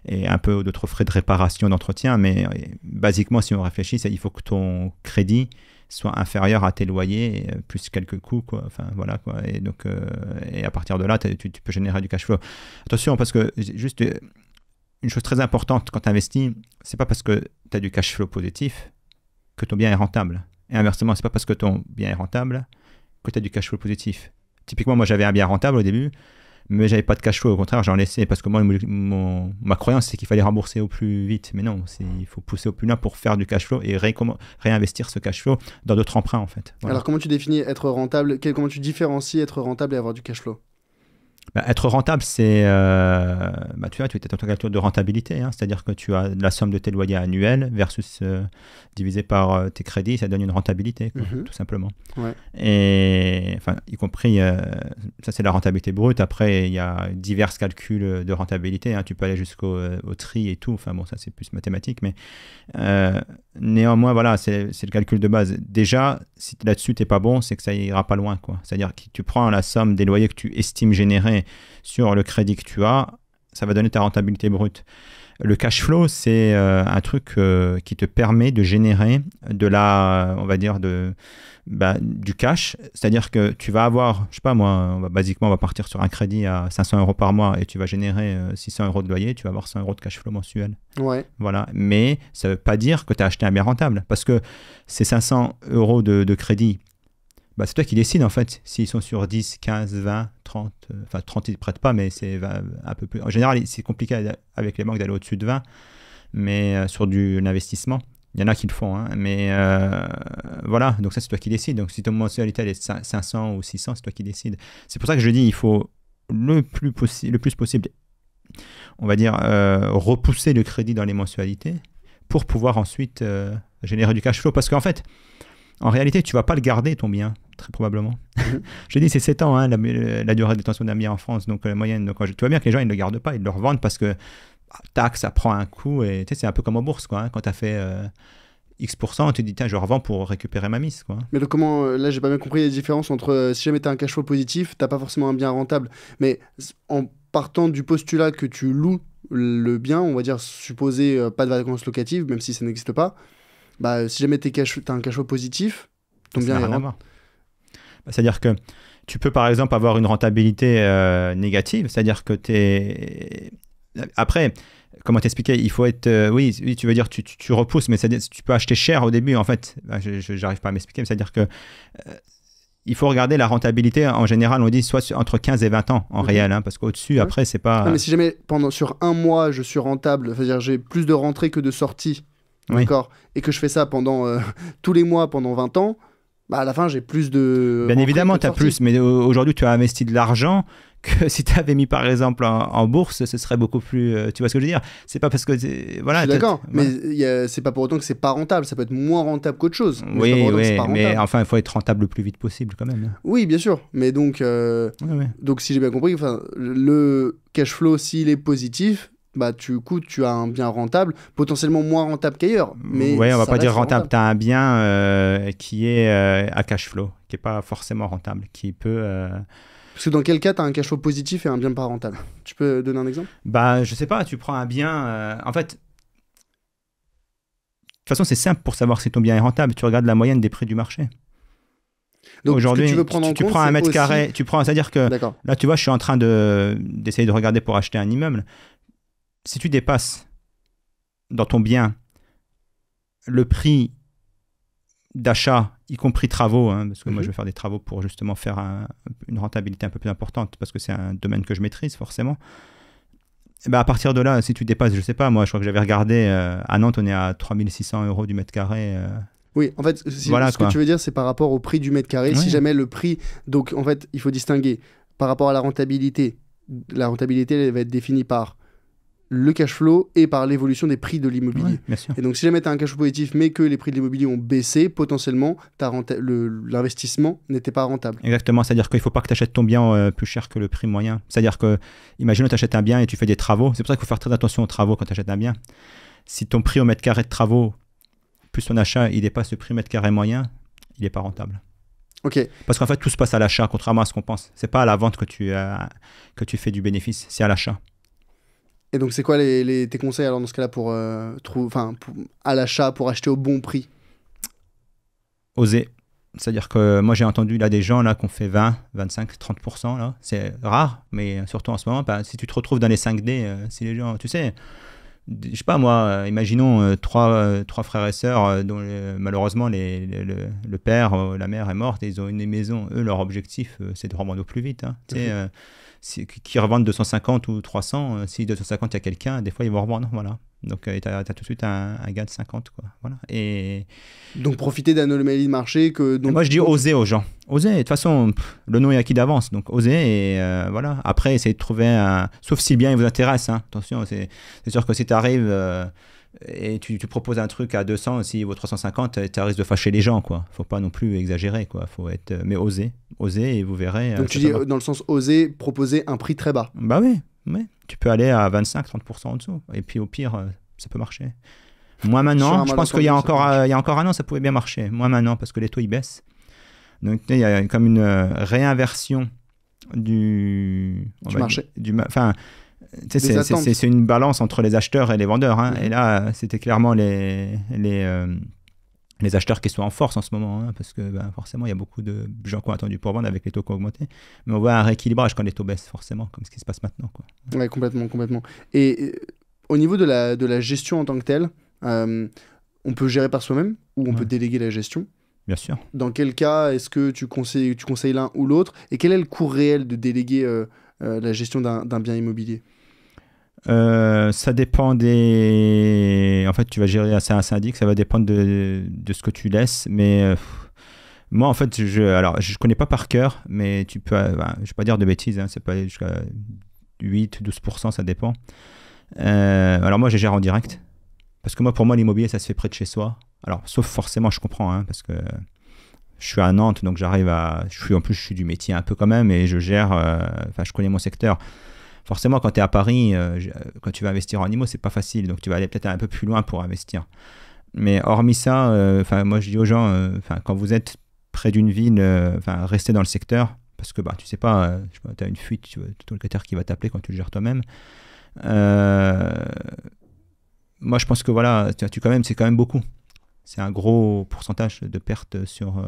et un peu d'autres frais de réparation, d'entretien. Mais basiquement, si on réfléchit, il faut que ton crédit soit inférieur à tes loyers, plus quelques coûts, quoi. Enfin, voilà, quoi. Et donc, et à partir de là, tu peux générer du cash flow. Attention, parce que juste une chose très importante quand tu investis, c'est pas parce que tu as du cash flow positif que ton bien est rentable. Et inversement, c'est pas parce que ton bien est rentable que tu as du cash flow positif. Typiquement, moi, j'avais un bien rentable au début, mais j'avais pas de cash flow. Au contraire, j'en laissais parce que moi, ma croyance, c'est qu'il fallait rembourser au plus vite. Mais non, il faut pousser au plus loin pour faire du cash flow et réinvestir ce cash flow dans d'autres emprunts, en fait. Voilà. Alors, comment tu définis être rentable? Comment tu différencies être rentable et avoir du cash flow? Être rentable, c'est, tu vois, tu es dans ton calcul de rentabilité, hein, c'est-à-dire que tu as la somme de tes loyers annuels versus divisé par tes crédits, ça donne une rentabilité, quoi, tout simplement. Ouais. Et enfin, y compris, ça c'est la rentabilité brute. Après, il y a divers calculs de rentabilité, hein, tu peux aller jusqu'au tri et tout. Enfin bon, ça c'est plus mathématique, mais néanmoins, voilà, c'est le calcul de base. Déjà, si là-dessus t'es pas bon, c'est que ça ira pas loin, quoi. C'est-à-dire que tu prends la somme des loyers que tu estimes générer sur le crédit que tu as, ça va donner ta rentabilité brute. Le cash flow, c'est un truc qui te permet de générer on va dire, du cash. C'est-à-dire que tu vas avoir, je sais pas moi, basiquement, on va partir sur un crédit à 500 € par mois et tu vas générer 600 € de loyer, tu vas avoir 100 € de cash flow mensuel. Ouais. Voilà. Mais ça ne veut pas dire que tu as acheté un bien rentable. Parce que ces 500 € de crédit, c'est toi qui décides en fait, s'ils sont sur 10, 15, 20, 30, enfin 30 ils ne prêtent pas, mais c'est un peu plus. En général, c'est compliqué avec les banques d'aller au-dessus de 20, mais sur l'investissement, il y en a qui le font, hein, mais voilà, donc ça c'est toi qui décides. Donc si ton mensualité elle est 500 ou 600, c'est toi qui décides. C'est pour ça que je dis, il faut le plus possible, on va dire, repousser le crédit dans les mensualités pour pouvoir ensuite générer du cash flow, parce qu'en fait, en réalité, tu ne vas pas le garder, ton bien, très probablement. Je dis, c'est 7 ans, hein, la durée de détention d'un bien en France, donc la moyenne. Donc, tu vois bien que les gens, ils ne le gardent pas, ils le revendent parce que, tac, ça prend un coup. Et tu sais, c'est un peu comme en bourse, quoi. Hein, quand tu as fait X%, tu te dis, tiens, je revends pour récupérer ma mise, quoi. Mais là, j'ai pas bien compris les différences entre si jamais tu as un cash flow positif, tu n'as pas forcément un bien rentable. Mais en partant du postulat que tu loues le bien, on va dire, supposer pas de vacances locatives, même si ça n'existe pas. Si jamais tu as un cash flow positif, ton bien est rentable. C'est-à-dire que tu peux par exemple avoir une rentabilité négative, c'est-à-dire que après, comment t'expliquer, il faut être... oui, tu veux dire tu repousses, mais c'est-à-dire tu peux acheter cher au début en fait. Je n'arrive pas à m'expliquer, mais c'est-à-dire que il faut regarder la rentabilité. En général, on dit soit entre 15 et 20 ans en réel, hein, parce qu'au-dessus, après, c'est pas... Non, mais si jamais sur un mois, je suis rentable, c'est-à-dire j'ai plus de rentrées que de sorties, d'accord, et que je fais ça pendant tous les mois pendant 20 ans, à la fin j'ai plus de... Bien évidemment, tu as plus, mais aujourd'hui tu as investi de l'argent que si tu avais mis par exemple en bourse, ce serait beaucoup plus... tu vois ce que je veux dire? C'est pas parce que... Voilà, je suis d'accord, mais c'est pas pour autant que c'est pas rentable, ça peut être moins rentable qu'autre chose. Oui, mais enfin il faut être rentable le plus vite possible quand même. Oui, bien sûr, mais donc, donc si j'ai bien compris, le cash flow, s'il est positif... tu as un bien rentable, potentiellement moins rentable qu'ailleurs. Oui, on va pas dire rentable. Tu as un bien qui est à cash flow, qui n'est pas forcément rentable, qui peut... Parce que dans quel cas tu as un cash flow positif et un bien pas rentable? Tu peux donner un exemple? Je sais pas, tu prends un bien... en fait, de toute façon, c'est simple pour savoir si ton bien est rentable. Tu regardes la moyenne des prix du marché. Donc, aujourd'hui, ce que tu veux prendre en tu compte, prends un c'est mètre aussi... carré, c'est-à-dire que D'accord. là, tu vois, je suis en train d'essayer de regarder pour acheter un immeuble. Si tu dépasses dans ton bien le prix d'achat, y compris travaux, hein, parce que moi je vais faire des travaux pour justement faire une rentabilité un peu plus importante, parce que c'est un domaine que je maîtrise forcément. Et ben à partir de là, si tu dépasses, je sais pas, moi je crois que j'avais regardé, à Nantes on est à 3600 € du mètre carré. Oui, en fait, Voilà, ce que quoi. tu veux dire, c'est par rapport au prix du mètre carré. Si Oui. jamais le prix... Donc, en fait, il faut distinguer par rapport à la rentabilité. La rentabilité, elle va être définie par le cash flow et par l'évolution des prix de l'immobilier. Ouais, bien sûr. Et donc, si jamais tu as un cash flow positif, mais que les prix de l'immobilier ont baissé, potentiellement, l'investissement n'était pas rentable. Exactement, c'est-à-dire qu'il ne faut pas que tu achètes ton bien plus cher que le prix moyen. C'est-à-dire que, imaginons tu achètes un bien et tu fais des travaux. C'est pour ça qu'il faut faire très attention aux travaux quand tu achètes un bien. Si ton prix au mètre carré de travaux, plus ton achat, il dépasse le prix au mètre carré moyen, il n'est pas rentable. Ok. Parce qu'en fait, tout se passe à l'achat, contrairement à ce qu'on pense. C'est pas à la vente que tu fais du bénéfice, c'est à l'achat. Et donc, c'est quoi tes conseils alors dans ce cas-là pour, à l'achat, pour acheter au bon prix? Oser. C'est-à-dire que moi, j'ai entendu là, des gens là, qui ont fait 20, 25, 30%. Là. C'est rare, mais surtout en ce moment, si tu te retrouves dans les 5D, si les gens, tu sais, je sais pas moi, imaginons trois frères et sœurs dont malheureusement le père, la mère est morte et ils ont une maison. Eux, leur objectif, c'est de revendre au plus vite. Hein. Tu sais, qui revendent 250 ou 300, si 250 il y a quelqu'un, des fois ils vont revendre, voilà. Donc tu as tout de suite un gain de 50, quoi. Voilà. Et donc profiter d'un anomalie de marché moi je dis oser aux gens. Oser, de toute façon, le nom est acquis d'avance, donc oser et voilà. Après, essayer de trouver sauf si le bien il vous intéresse, hein. Attention, c'est sûr que si tu arrives et tu proposes un truc à 200, s'il vaut 350, tu risques de fâcher les gens, quoi. Faut pas non plus exagérer, quoi. Faut être, mais oser et vous verrez. Donc tu dis dans le sens oser proposer un prix très bas. Bah oui. Tu peux aller à 25-30% en dessous. Et puis au pire, ça peut marcher. Moi maintenant, je pense qu'il y a encore un an, ça pouvait bien marcher. Moi maintenant, parce que les taux ils baissent. Donc il y a comme une réinversion du marché. C'est une balance entre les acheteurs et les vendeurs. Hein. Et là, c'était clairement les acheteurs qui sont en force en ce moment, hein, parce que forcément, il y a beaucoup de gens qui ont attendu pour vendre avec les taux qui ont augmenté. Mais on voit un rééquilibrage quand les taux baissent, forcément, comme ce qui se passe maintenant, quoi. Oui, complètement. Et au niveau de la gestion en tant que telle, on peut gérer par soi-même ou on peut déléguer la gestion? Bien sûr. Dans quel cas est-ce que tu conseilles l'un ou l'autre? Et quel est le coût réel de déléguer la gestion d'un bien immobilier? Ça dépend des... En fait, tu vas gérer un syndic, ça va dépendre de ce que tu laisses. Mais moi, en fait, je connais pas par cœur, mais tu peux... je vais pas dire de bêtises, hein, c'est pas jusqu'à 8-12%, ça dépend. Alors moi, je gère en direct. Parce que pour moi, l'immobilier, ça se fait près de chez soi. Alors, sauf forcément, je comprends, hein, parce que je suis à Nantes, donc en plus, je suis du métier un peu quand même, et je gère... je connais mon secteur. Forcément, quand tu es à Paris, quand tu vas investir en IMO, c'est pas facile. Donc, tu vas aller peut-être un peu plus loin pour investir. Mais hormis ça, moi, je dis aux gens, quand vous êtes près d'une ville, restez dans le secteur. Parce que tu sais pas, tu as une fuite, tu as tout le locataire qui va t'appeler quand tu le gères toi-même. Moi, je pense que voilà, c'est quand même beaucoup. C'est un gros pourcentage de pertes sur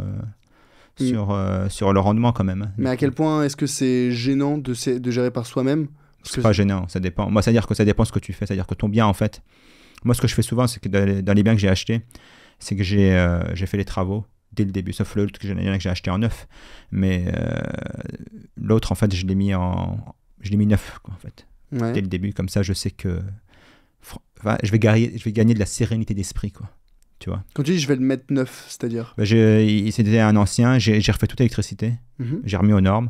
le rendement quand même. Mais à quel point est-ce que c'est gênant de gérer par soi-même? C'est pas gênant, ça dépend. Moi, c'est-à-dire que ça dépend ce que tu fais. C'est-à-dire que ton bien, en fait... Moi, ce que je fais souvent, c'est que dans les biens que j'ai achetés, c'est que j'ai fait les travaux dès le début. Sauf l'autre que j'ai acheté en neuf. Mais l'autre, en fait, je l'ai mis neuf, quoi, en fait. Ouais. Dès le début. Comme ça, je sais que... je vais gagner de la sérénité d'esprit, quoi. Tu vois. Quand tu dis je vais le mettre neuf, c'est-à-dire c'était un ancien, j'ai refait toute l'électricité, j'ai remis aux normes,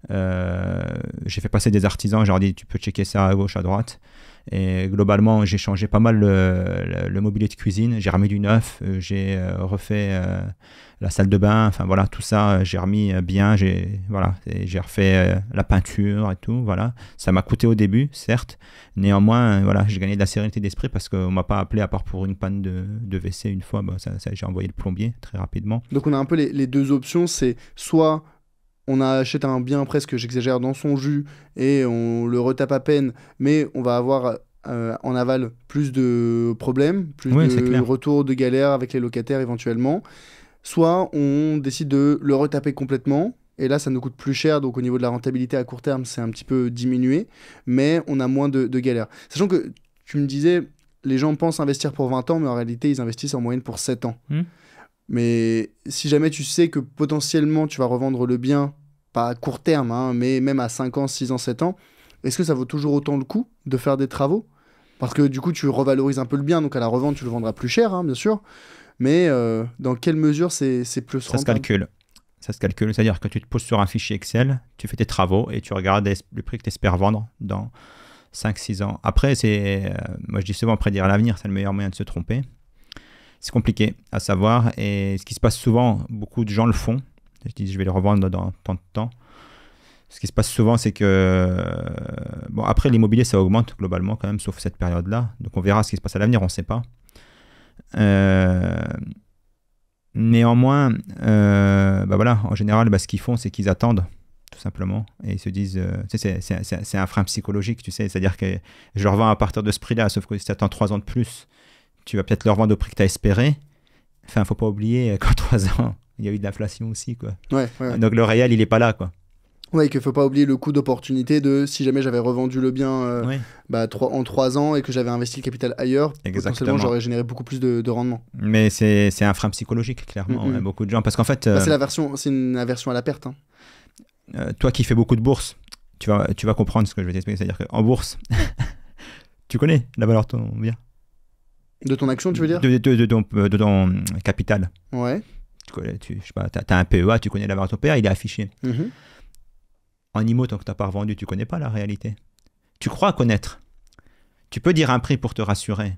j'ai fait passer des artisans, j'ai leur dit tu peux checker ça à gauche, à droite. Et globalement, j'ai changé pas mal le mobilier de cuisine, j'ai remis du neuf, j'ai refait la salle de bain, enfin voilà, tout ça, j'ai remis bien, j'ai refait la peinture et tout, voilà. Ça m'a coûté au début, certes, néanmoins, voilà, j'ai gagné de la sérénité d'esprit parce qu'on ne m'a pas appelé à part pour une panne de WC une fois, j'ai envoyé le plombier très rapidement. Donc on a un peu les deux options, c'est soit on achète un bien presque, j'exagère, dans son jus et on le retape à peine, mais on va avoir en aval plus de problèmes, plus de retours de galères avec les locataires éventuellement. soit on décide de le retaper complètement. Et là, ça nous coûte plus cher, donc au niveau de la rentabilité à court terme, c'est un petit peu diminué, mais on a moins de galères. Sachant que tu me disais, les gens pensent investir pour 20 ans, mais en réalité, ils investissent en moyenne pour 7 ans. Mais si jamais tu sais que potentiellement, tu vas revendre le bien, pas à court terme, hein, mais même à 5 ans, 6 ans, 7 ans, est-ce que ça vaut toujours autant le coup de faire des travaux? Parce que du coup, tu revalorises un peu le bien, donc à la revente, tu le vendras plus cher, hein, bien sûr. Mais dans quelle mesure c'est plus Ça se rentable? calcule. Ça se calcule, c'est-à-dire que tu te poses sur un fichier Excel, tu fais tes travaux et tu regardes le prix que tu espères vendre dans 5-6 ans. Après, moi je dis souvent, prédire l'avenir, c'est le meilleur moyen de se tromper. C'est compliqué à savoir et ce qui se passe souvent, beaucoup de gens le font. Je dis, je vais le revendre dans tant de temps. Ce qui se passe souvent, c'est que... Bon, après, l'immobilier, ça augmente globalement quand même, sauf cette période-là. Donc on verra ce qui se passe à l'avenir, on ne sait pas. Néanmoins, voilà, en général, ce qu'ils font, c'est qu'ils attendent, tout simplement, et ils se disent, c'est un frein psychologique, tu sais, c'est-à-dire que je le revends à partir de ce prix-là, sauf que si tu attends 3 ans de plus, tu vas peut-être le revendre au prix que tu as espéré. Enfin, faut pas oublier qu'en 3 ans, il y a eu de l'inflation aussi, quoi. Ouais. Donc le réel, il est pas là, quoi. Ouais, et qu'il ne faut pas oublier le coût d'opportunité de si jamais j'avais revendu le bien en 3 ans et que j'avais investi le capital ailleurs, potentiellement j'aurais généré beaucoup plus de rendement. Mais c'est un frein psychologique, clairement. Beaucoup de gens, parce qu'en fait... c'est une aversion à la perte. Hein. Toi qui fais beaucoup de bourse, tu vas comprendre ce que je vais t'expliquer. C'est-à-dire qu'en bourse, tu connais la valeur de ton bien. De ton action, tu veux dire? De ton capital. Ouais. Je sais pas, tu as un PEA, tu connais la valeur de ton PEA, il est affiché. En IMO, tant que tu n'as pas revendu, tu ne connais pas la réalité. Tu crois connaître. Tu peux dire un prix pour te rassurer.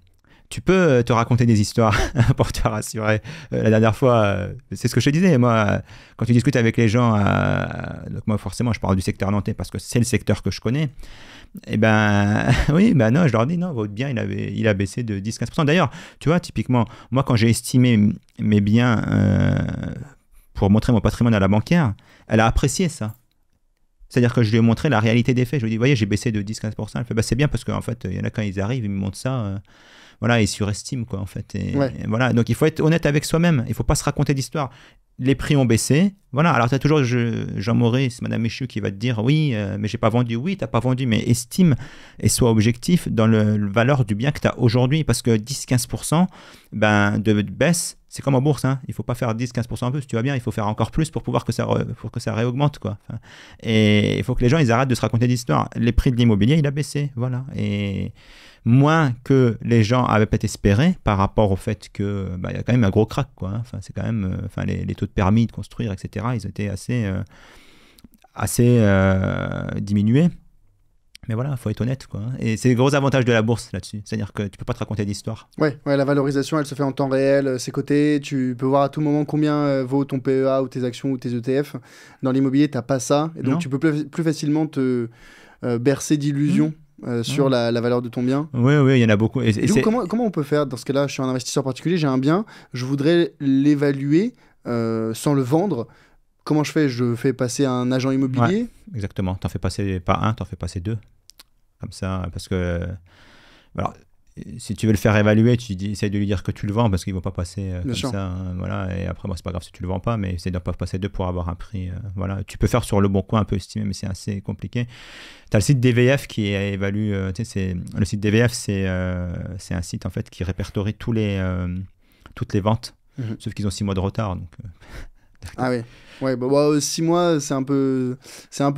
Tu peux te raconter des histoires pour te rassurer. La dernière fois, c'est ce que je te disais. Moi, quand tu discutes avec les gens, donc moi forcément, je parle du secteur nantais parce que c'est le secteur que je connais. Et non, je leur dis non, votre bien, il a baissé de 10-15%. D'ailleurs, tu vois, typiquement, moi, quand j'ai estimé mes biens pour montrer mon patrimoine à la banquière, elle a apprécié ça. C'est-à-dire que je lui ai montré la réalité des faits. Je lui ai dit, voyez, j'ai baissé de 10-15%. Elle fait, c'est bien parce qu'en fait, il y en a quand ils arrivent, ils me montrent ça. Ils surestiment, quoi, en fait. Et voilà. Donc, il faut être honnête avec soi-même. Il ne faut pas se raconter d'histoire. Les prix ont baissé. Voilà. Alors, tu as toujours Jean-Maurice, Madame Michu qui va te dire, oui, mais j'ai pas vendu. Oui, tu n'as pas vendu, mais estime et sois objectif dans la valeur du bien que tu as aujourd'hui. Parce que 10-15% de baisse, c'est comme en bourse, hein. Il ne faut pas faire 10-15% en plus, tu vas bien, il faut faire encore plus pour pouvoir que ça réaugmente, quoi. Et il faut que les gens ils arrêtent de se raconter d'histoires. Les prix de l'immobilier, il a baissé, voilà. Et moins que les gens avaient peut-être espéré par rapport au fait que y a quand même un gros crack, quoi. Enfin, c'est quand même, les taux de permis de construire, etc. Ils étaient assez diminués. Mais voilà, il faut être honnête, quoi. Et c'est le gros avantage de la bourse là-dessus. C'est-à-dire que tu peux pas te raconter d'histoire. Ouais, la valorisation, elle se fait en temps réel, c'est coté. Tu peux voir à tout moment combien vaut ton PEA ou tes actions ou tes ETF. Dans l'immobilier, tu n'as pas ça. Et donc, tu peux plus facilement te bercer d'illusions sur la valeur de ton bien. Oui, il y en a beaucoup. Et du coup, comment on peut faire? Dans ce cas-là, je suis un investisseur particulier, j'ai un bien, je voudrais l'évaluer sans le vendre. Comment je fais? Je fais passer un agent immobilier? Ouais, exactement. Tu n'en fais passer pas un, tu en fais passer 2. Comme ça, parce que... Alors, si tu veux le faire évaluer, essaye de lui dire que tu le vends parce qu'il ne va pas passer comme ça. Voilà. Et après, c'est pas grave si tu ne le vends pas, mais essaye de ne pas passer 2 pour avoir un prix. Voilà. Tu peux faire sur le bon coin un peu estimé, mais c'est assez compliqué. Tu as le site DVF qui évalue... le site DVF, c'est un site en fait, qui répertorie toutes les ventes, sauf qu'ils ont 6 mois de retard. Donc, ah oui. Ouais, 6 mois, c'est un peu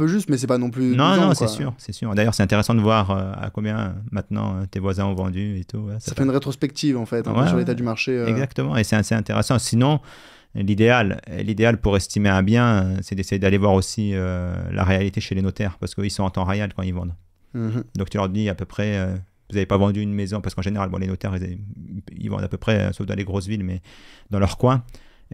juste, mais c'est pas non plus. Non, c'est sûr. D'ailleurs, c'est intéressant de voir à combien maintenant tes voisins ont vendu et tout. Ouais, ça fait une rétrospective en fait, sur l'état du marché. Exactement, et c'est assez intéressant. Sinon, l'idéal pour estimer un bien, c'est d'essayer d'aller voir aussi la réalité chez les notaires, parce qu'ils sont en temps réel quand ils vendent. Donc tu leur dis à peu près. Vous n'avez pas vendu une maison, parce qu'en général, les notaires, ils vendent à peu près, sauf dans les grosses villes, mais dans leur coin.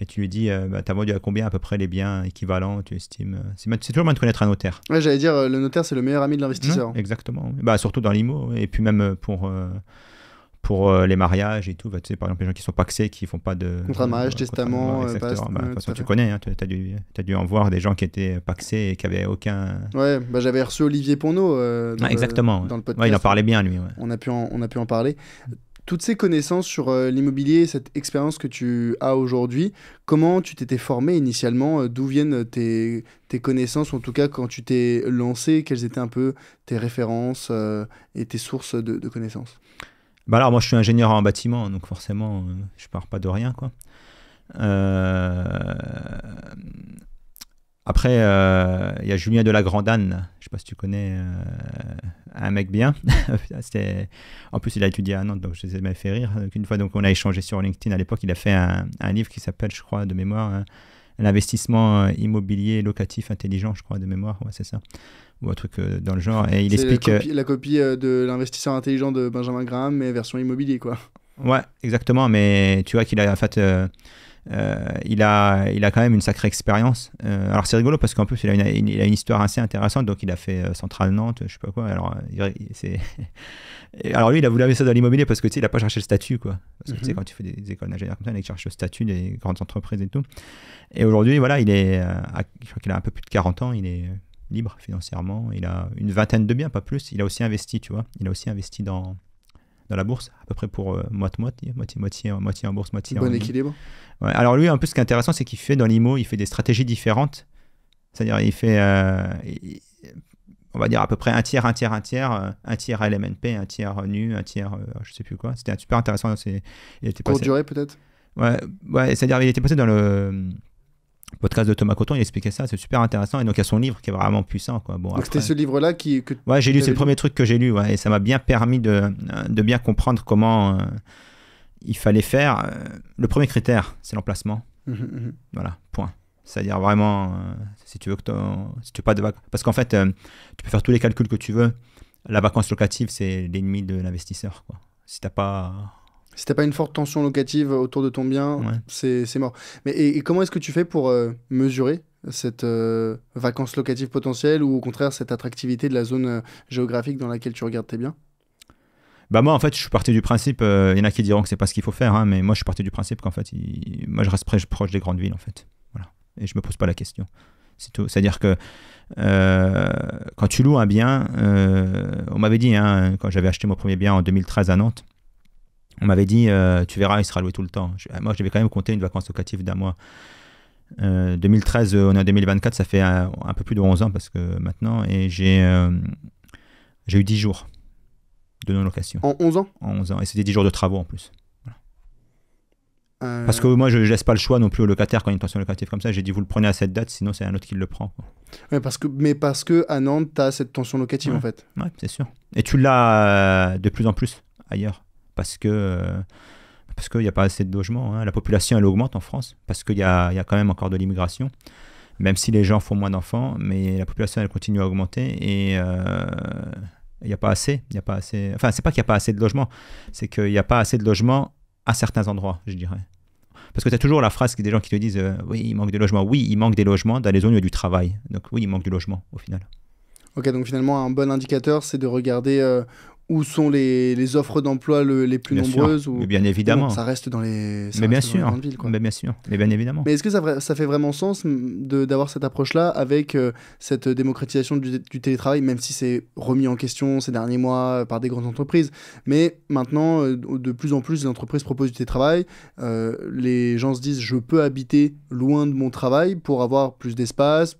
Et tu lui dis, tu as vendu à combien à peu près les biens équivalents, tu estimes. C'est toujours bien de connaître un notaire. Ouais, j'allais dire, le notaire, c'est le meilleur ami de l'investisseur. Exactement. Surtout dans l'IMO, et puis même pour les mariages et tout. Tu sais, par exemple, les gens qui sont pacsés, qui ne font pas de... Contrat de mariage, testament... de toute façon, tu connais, hein, tu as dû en voir des gens qui étaient pacsés et qui n'avaient aucun... Ouais, j'avais reçu Olivier Ponneau exactement. dans le podcast. Ouais, il en parlait bien, lui. Ouais. On a pu en parler. toutes ces connaissances sur l'immobilier, cette expérience que tu as aujourd'hui, comment tu t'étais formé initialement? D'où viennent tes connaissances, ou en tout cas quand tu t'es lancé, quelles étaient un peu tes références et tes sources de connaissances? Bah alors, moi, je suis ingénieur en bâtiment, donc forcément, je pars pas de rien, quoi. Euh, Après, il y a Julien de la Grand'Anne, je sais pas si tu connais, un mec bien. En plus, il a étudié à Nantes, donc ça m'a fait rire. Donc, une fois, donc, on a échangé sur LinkedIn à l'époque. Il a fait un livre qui s'appelle, je crois, de mémoire, l'investissement immobilier locatif intelligent, je crois, de mémoire. Ouais, c'est ça. Ou un truc dans le genre. Et il explique. La copie de l'investisseur intelligent de Benjamin Graham, mais version immobilier, quoi. Ouais, exactement. Mais tu vois qu'il a en fait. Il a quand même une sacrée expérience. Alors c'est rigolo parce qu'en plus il a une histoire assez intéressante. Donc il a fait Centrale Nantes, je sais pas quoi. Alors, alors lui il a voulu avoir ça dans l'immobilier parce que tu sais il a pas cherché le statut, quoi. Parce que tu sais quand tu fais des écoles d'ingénieurs comme ça, il cherche le statut des grandes entreprises et tout. Et aujourd'hui voilà, je crois qu'il a un peu plus de 40 ans, il est libre financièrement. Il a une vingtaine de biens, pas plus. Il a aussi investi, tu vois. Il a aussi investi dans la bourse, à peu près pour moitié en bourse, moitié en... Bon équilibre. Ouais, alors lui, un peu ce qui est intéressant, c'est qu'il fait dans l'IMO, il fait des stratégies différentes. C'est-à-dire, il fait, on va dire à peu près un tiers LMNP, un tiers NU, un tiers, je sais plus quoi. C'était super intéressant. Courte durée peut-être. Ouais, c'est-à-dire, il était passé dans le podcast de Thomas Coton, il expliquait ça, c'est super intéressant. Et donc, il y a son livre qui est vraiment puissant, quoi. Bon, donc, c'était ce livre-là que ouais, j'ai lu, c'est le premier truc que j'ai lu, ouais, et ça m'a bien permis de bien comprendre comment il fallait faire. Le premier critère, c'est l'emplacement. Voilà, point. C'est-à-dire vraiment, si tu veux pas de vacances. Parce qu'en fait, tu peux faire tous les calculs que tu veux. La vacance locative, c'est l'ennemi de l'investisseur, quoi. Si t'as pas une forte tension locative autour de ton bien, ouais. c'est mort. Mais et comment est-ce que tu fais pour mesurer cette vacance locative potentielle, ou au contraire cette attractivité de la zone géographique dans laquelle tu regardes tes biens? Bah moi en fait je suis parti du principe, il y en a qui diront que c'est pas ce qu'il faut faire, hein, mais moi je suis parti du principe qu'en fait moi je reste proche des grandes villes en fait, voilà, et je me pose pas la question, c'est tout. C'est-à-dire que quand tu loues un bien, on m'avait dit, hein, quand j'avais acheté mon premier bien en 2013 à Nantes, on m'avait dit tu verras il sera loué tout le temps. Moi je devais quand même compter une vacance locative d'un mois. 2013 on est en 2024, ça fait un peu plus de 11 ans parce que maintenant, et j'ai eu 10 jours de non-location. En 11 ans? En 11 ans. Et c'était 10 jours de travaux en plus. Voilà. Parce que moi, je ne laisse pas le choix non plus au locataire quand il y a une tension locative comme ça. J'ai dit, vous le prenez à cette date, sinon c'est un autre qui le prend, quoi. Ouais, parce que à Nantes, tu as cette tension locative, ouais. En fait. Ouais, c'est sûr. Et tu l'as de plus en plus ailleurs. Parce qu'il n'y a pas assez de logements, hein. La population, elle augmente en France. Parce qu'il y a quand même encore de l'immigration. Même si les gens font moins d'enfants. Mais la population, elle continue à augmenter. Et... il n'y a pas assez. Enfin, c'est pas qu'il n'y a pas assez de logements, c'est qu'il n'y a pas assez de logements à certains endroits, je dirais. Parce que tu as toujours la phrase des gens qui te disent oui, il manque des logements. Oui, il manque des logements dans les zones où il y a du travail. Donc oui, il manque du logement au final. Ok, donc finalement, un bon indicateur, c'est de regarder où sont les offres d'emploi les plus bien nombreuses. Sûr. Mais bien évidemment. Bon, ça reste dans les grandes villes, quoi. Mais bien sûr, mais bien évidemment. Mais est-ce que ça fait vraiment sens d'avoir cette approche-là avec cette démocratisation du télétravail, même si c'est remis en question ces derniers mois par des grandes entreprises? Mais maintenant, de plus en plus, les entreprises proposent du télétravail. Les gens se disent, je peux habiter loin de mon travail pour avoir plus d'espace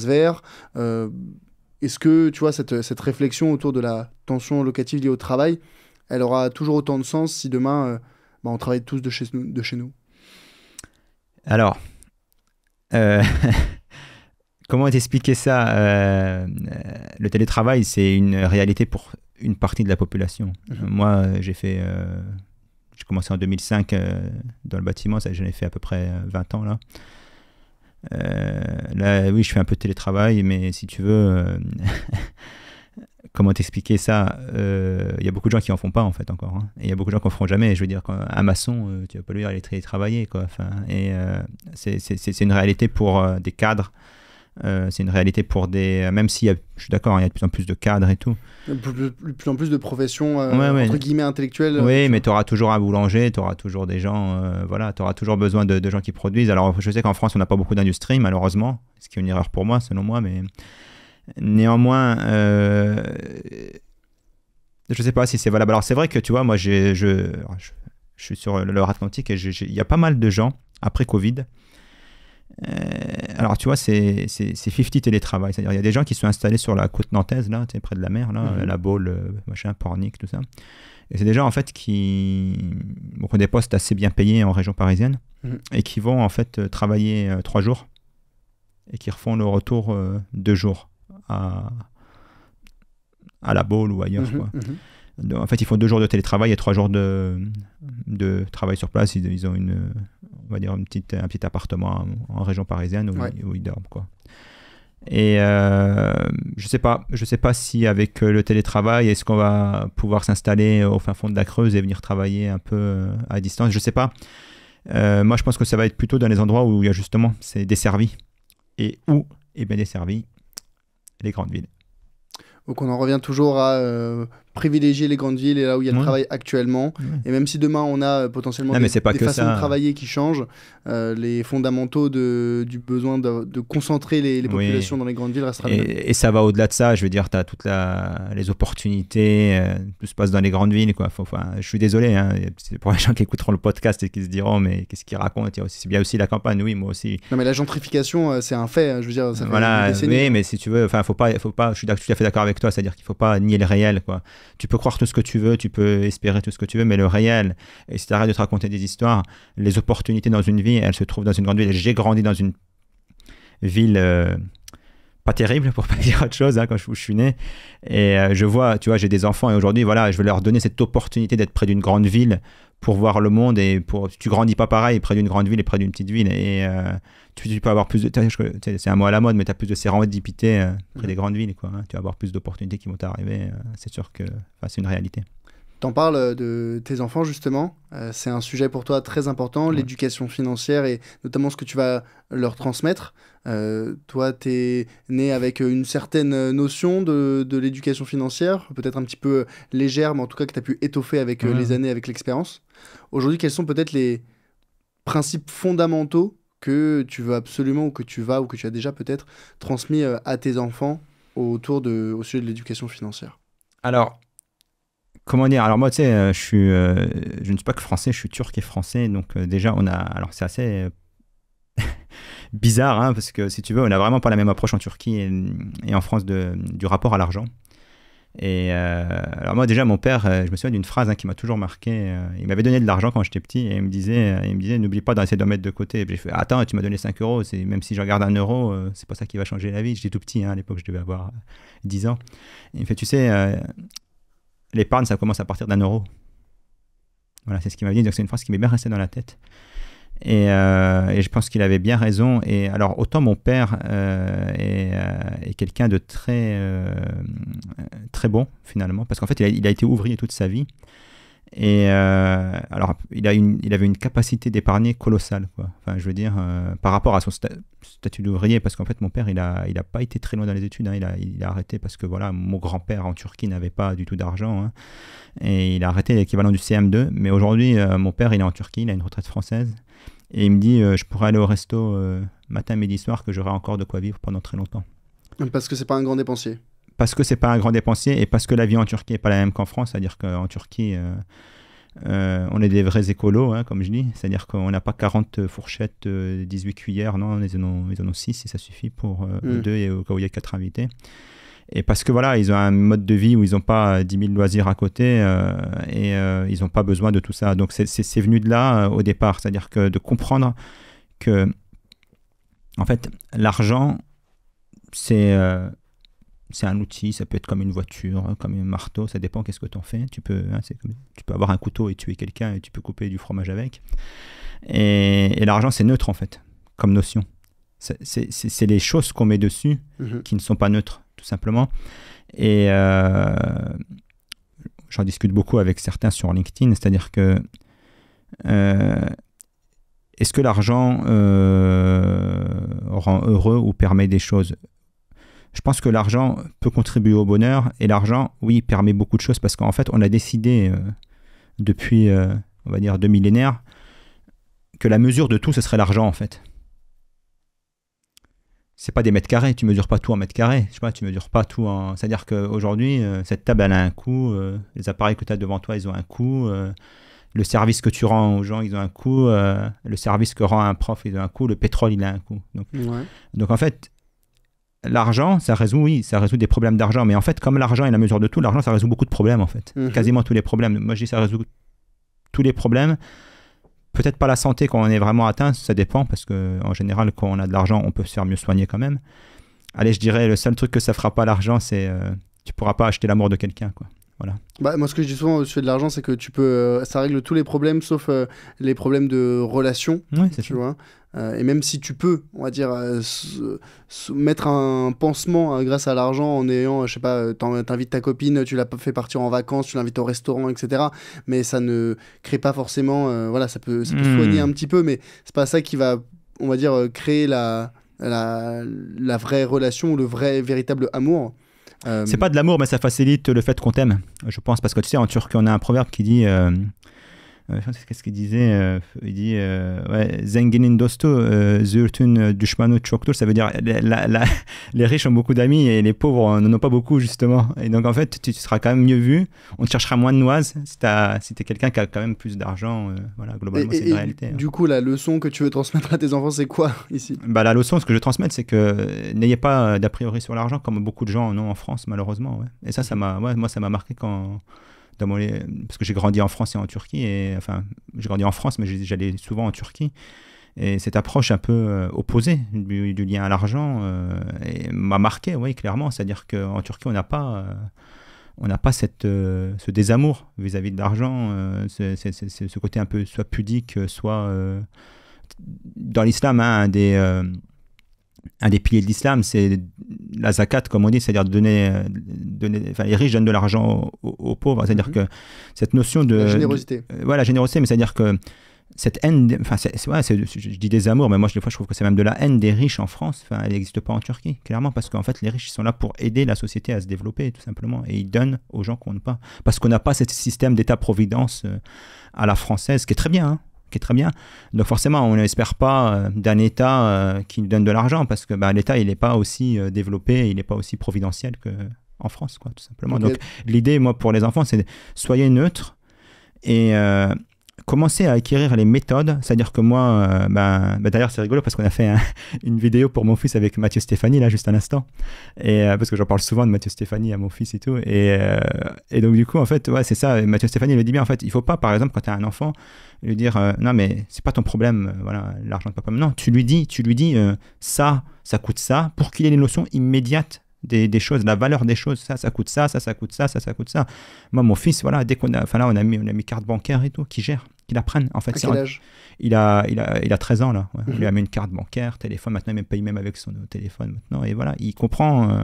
vert. Est-ce que, tu vois, cette réflexion autour de la tension locative liée au travail, elle aura toujours autant de sens si demain, on travaille tous de chez nous? Alors, comment t'expliquer ça? Le télétravail, c'est une réalité pour une partie de la population. Moi, j'ai commencé en 2005 dans le bâtiment, j'en ai fait à peu près 20 ans là. Là, oui, je fais un peu de télétravail, mais si tu veux, comment t'expliquer ça? Y a beaucoup de gens qui en font pas en fait encore, hein. Et il y a beaucoup de gens qui en feront jamais. Je veux dire, un maçon, tu vas pas lui dire aller télétravailler, quoi. Enfin, et c'est une réalité pour des cadres. C'est une réalité pour des... Même si, je suis d'accord, il y a de plus en plus de cadres et tout. De plus en plus de professions, entre guillemets, intellectuelles. Oui, mais tu auras toujours un boulanger, tu auras toujours des gens... voilà, tu auras toujours besoin de gens qui produisent. Alors, je sais qu'en France, on n'a pas beaucoup d'industrie, malheureusement. Ce qui est une erreur pour moi, selon moi, mais... Néanmoins, je sais pas si c'est valable. Alors c'est vrai que tu vois, moi je suis sur le Atlantique et il y a pas mal de gens après Covid. Alors tu vois, c'est 50 télétravail. C'est-à-dire il y a des gens qui sont installés sur la côte nantaise, là, tu sais, près de la mer, là, la Baule, machin, Pornic, tout ça. Et c'est des gens en fait qui ont des postes assez bien payés en région parisienne et qui vont en fait travailler 3 jours et qui refont le retour 2 jours à la Baule ou ailleurs, quoi. Donc, en fait, ils font 2 jours de télétravail et 3 jours de travail sur place. Ils ont on va dire un petit appartement en région parisienne où ils dorment, quoi. Et je sais pas si avec le télétravail, est-ce qu'on va pouvoir s'installer au fin fond de la Creuse et venir travailler un peu à distance. Je sais pas. Moi, je pense que ça va être plutôt dans les endroits où il y a justement c'est desservi. Et où est bien desservi les grandes villes. Donc on en revient toujours à privilégier les grandes villes et là où il y a le travail actuellement. Et même si demain on a potentiellement des façons de travailler qui changent, les fondamentaux du besoin de concentrer les populations dans les grandes villes restera le même. Et ça va au-delà de ça, je veux dire, tu as toutes les opportunités, tout se passe dans les grandes villes, quoi. Je suis désolé, hein, c'est pour les gens qui écouteront le podcast et qui se diront, mais qu'est-ce qu'ils racontent? C'est bien aussi la campagne, oui, moi aussi. Non mais la gentrification, c'est un fait, je veux dire, ça fait des décennies. Oui, mais si tu veux, faut pas, je suis tout à fait d'accord avec toi, c'est-à-dire qu'il faut pas nier le réel, quoi. Tu peux croire tout ce que tu veux, tu peux espérer tout ce que tu veux, mais le réel, et si tu arrêtes de te raconter des histoires, les opportunités dans une vie, elles se trouvent dans une grande ville. J'ai grandi dans une ville pas terrible, pour pas dire autre chose, hein, où je suis né, et je vois, tu vois, j'ai des enfants, et aujourd'hui, voilà, je veux leur donner cette opportunité d'être près d'une grande ville pour voir le monde, et tu grandis pas pareil près d'une grande ville et près d'une petite ville, et tu peux avoir plus de, c'est un mot à la mode, mais tu as plus de sérendipité près des grandes villes, quoi, hein. Tu vas avoir plus d'opportunités qui vont t'arriver, c'est sûr que c'est une réalité. T'en parles de tes enfants justement, c'est un sujet pour toi très important, l'éducation financière et notamment ce que tu vas leur transmettre. Toi, t'es né avec une certaine notion de l'éducation financière, peut-être un petit peu légère, mais en tout cas que tu as pu étoffer avec les années, avec l'expérience. Aujourd'hui, quels sont peut-être les principes fondamentaux que tu veux absolument ou que tu as déjà peut-être transmis à tes enfants au sujet de l'éducation financière? Alors, comment dire? Alors moi, tu sais, je ne suis pas que français, je suis turc et français, donc déjà alors c'est assez bizarre, hein, parce que si tu veux, on n'a vraiment pas la même approche en Turquie et en France du rapport à l'argent. Et alors moi déjà, mon père, je me souviens d'une phrase, hein, qui m'a toujours marqué. Il m'avait donné de l'argent quand j'étais petit et il me disait, n'oublie pas d'essayer de mettre de côté. Et j'ai fait, attends, tu m'as donné 5 euros, même si je regarde 1 euro, c'est pas ça qui va changer la vie. J'étais tout petit, hein, à l'époque, je devais avoir 10 ans. Et il me fait, tu sais, l'épargne, ça commence à partir d'1 euro. Voilà, c'est ce qu'il m'a dit. Donc c'est une phrase qui m'est bien restée dans la tête. Et je pense qu'il avait bien raison. Et alors, autant mon père est quelqu'un de très, très bon, finalement, parce qu'en fait, il a été ouvrier toute sa vie. Et alors, il avait une capacité d'épargner colossale, quoi. Enfin, je veux dire, par rapport à son statut d'ouvrier, parce qu'en fait, mon père, il a pas été très loin dans les études, hein. Il a arrêté parce que, voilà, mon grand-père en Turquie n'avait pas du tout d'argent, hein. Et il a arrêté l'équivalent du CM2. Mais aujourd'hui, mon père, il est en Turquie, il a une retraite française. Et il me dit, je pourrais aller au resto matin, midi, soir, que j'aurai encore de quoi vivre pendant très longtemps. Parce que c'est pas un grand dépensier. Parce que c'est pas un grand dépensier et parce que la vie en Turquie n'est pas la même qu'en France. C'est-à-dire qu'en Turquie, on est des vrais écolos, hein, comme je dis. C'est-à-dire qu'on n'a pas 40 fourchettes, 18 cuillères. Non, ils en ont 6 et ça suffit pour 2 et au cas où il y a 4 invités. Et parce que voilà, ils ont un mode de vie où ils n'ont pas 10 000 loisirs à côté et ils n'ont pas besoin de tout ça. Donc c'est venu de là au départ. C'est-à-dire que de comprendre que, en fait, l'argent, c'est un outil. Ça peut être comme une voiture, comme un marteau. Ça dépend qu'est-ce que tu en fais. Tu peux avoir un couteau et tuer quelqu'un et tu peux couper du fromage avec. Et l'argent, c'est neutre, en fait, comme notion. C'est les choses qu'on met dessus qui ne sont pas neutres, tout simplement. Et j'en discute beaucoup avec certains sur LinkedIn, c'est-à-dire que est-ce que l'argent rend heureux ou permet des choses? Je pense que l'argent peut contribuer au bonheur et l'argent, oui, permet beaucoup de choses parce qu'en fait, on a décidé depuis, on va dire, 2 millénaires que la mesure de tout, ce serait l'argent, en fait. c'est pas des mètres carrés, tu mesures pas tout en mètres carrés, je sais pas, tu mesures pas tout en... C'est-à-dire qu'aujourd'hui, cette table, elle a un coût, les appareils que tu as devant toi, ils ont un coût, le service que tu rends aux gens, ils ont un coût, le service que rend un prof, il a un coût, le pétrole, il a un coût. Donc en fait, l'argent, ça résout des problèmes d'argent, mais en fait, comme l'argent est la mesure de tout, l'argent, ça résout beaucoup de problèmes, en fait. Quasiment tous les problèmes. Moi, je dis ça résout tous les problèmes. Peut-être pas la santé quand on est vraiment atteint, ça dépend, parce qu'en général, quand on a de l'argent, on peut se faire mieux soigner quand même. Allez, je dirais, le seul truc que ça fera pas l'argent, c'est tu pourras pas acheter l'amour de quelqu'un, quoi. Voilà. Bah, moi, ce que je dis souvent au sujet de l'argent, c'est que tu peux, ça règle tous les problèmes, sauf les problèmes de relation, tu vois. Et même si tu peux, on va dire, mettre un pansement grâce à l'argent en ayant, je sais pas, t'invites ta copine, tu la fais partir en vacances, tu l'invites au restaurant, etc. Mais ça ne crée pas forcément, voilà, ça peut soigner un petit peu, mais c'est pas ça qui va, on va dire, créer la vraie relation ou le véritable amour. C'est pas de l'amour, mais ça facilite le fait qu'on t'aime, je pense, parce que tu sais, en turc, on a un proverbe qui dit... qu'est-ce qu'il disait il dit Zenginin dostu, zürtün düşmanı çoktur. Ça veut dire les riches ont beaucoup d'amis et les pauvres n'en ont pas beaucoup, justement. Et donc, en fait, tu seras quand même mieux vu. On te cherchera moins de noises si t'es quelqu'un qui a quand même plus d'argent. Voilà, globalement, c'est une réalité. Du coup, la leçon que tu veux transmettre à tes enfants, c'est quoi ici ? Bah, la leçon, ce que je transmets, c'est que n'ayez pas d'a priori sur l'argent, comme beaucoup de gens en ont en France, malheureusement. Ouais. Et ça m'a marqué quand... parce que j'ai grandi en France et en Turquie, enfin j'ai grandi en France mais j'allais souvent en Turquie, et cette approche un peu opposée du lien à l'argent m'a marqué, oui, clairement. C'est-à-dire qu'en Turquie on n'a pas ce désamour vis-à-vis de l'argent, ce côté un peu soit pudique, soit dans l'islam, hein, un des piliers de l'islam, c'est la zakat, comme on dit, c'est-à-dire donner les riches donnent de l'argent aux pauvres. C'est-à-dire que cette notion de... La générosité. La générosité, mais c'est-à-dire que cette haine... je dis des amours, mais moi, des fois, je trouve que c'est même de la haine des riches en France. Elle n'existe pas en Turquie, clairement, parce qu'en fait, les riches, ils sont là pour aider la société à se développer, tout simplement. Et ils donnent aux gens qu'on n'a pas. Parce qu'on n'a pas ce système d'État-providence à la française, qui est très bien, hein. Qui est très bien. Donc forcément, on n'espère pas d'un État qui nous donne de l'argent, parce que l'État, il n'est pas aussi développé, il n'est pas aussi providentiel qu'en France, quoi, tout simplement. Okay. Donc l'idée, moi, pour les enfants, c'est soyez neutres et commencez à acquérir les méthodes. C'est-à-dire que moi, d'ailleurs, c'est rigolo parce qu'on a fait une vidéo pour mon fils avec Mathieu Stéphanie, là, juste un instant. Et, parce que j'en parle souvent de Mathieu Stéphanie à mon fils et tout. Et donc, du coup, en fait, c'est ça. Mathieu Stéphanie le dit bien. En fait, il ne faut pas, par exemple, quand tu as un enfant, lui dire non, mais c'est pas ton problème, voilà, l'argent de papa. Non, tu lui dis ça coûte ça, pour qu'il ait les notions immédiates des choses, la valeur des choses. Ça coûte ça, ça coûte ça, ça coûte ça. Moi, mon fils, voilà, dès qu'on a mis carte bancaire et tout, qui gère, qu'il apprenne. En fait, à quel âge ? Il a 13 ans, là. Ouais. On lui a mis une carte bancaire, téléphone. Maintenant, il paye même avec son téléphone maintenant. Et voilà, il comprend.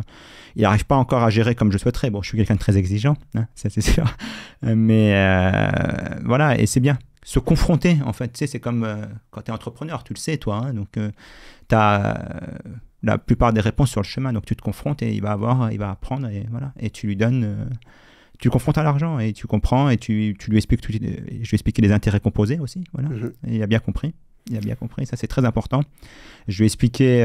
Il n'arrive pas encore à gérer comme je souhaiterais. Bon, je suis quelqu'un de très exigeant, hein, ça c'est sûr. Mais voilà, et c'est bien. Se confronter, en fait, tu sais, c'est comme quand tu es entrepreneur, tu le sais, toi. Hein, donc, tu as la plupart des réponses sur le chemin. Donc, tu te confrontes et il va apprendre. Et voilà. Et tu lui donnes... tu le confrontes à l'argent et tu comprends et tu lui expliques je lui expliquer les intérêts composés aussi. Voilà. Et il a bien compris. Ça, c'est très important. Je lui ai expliqué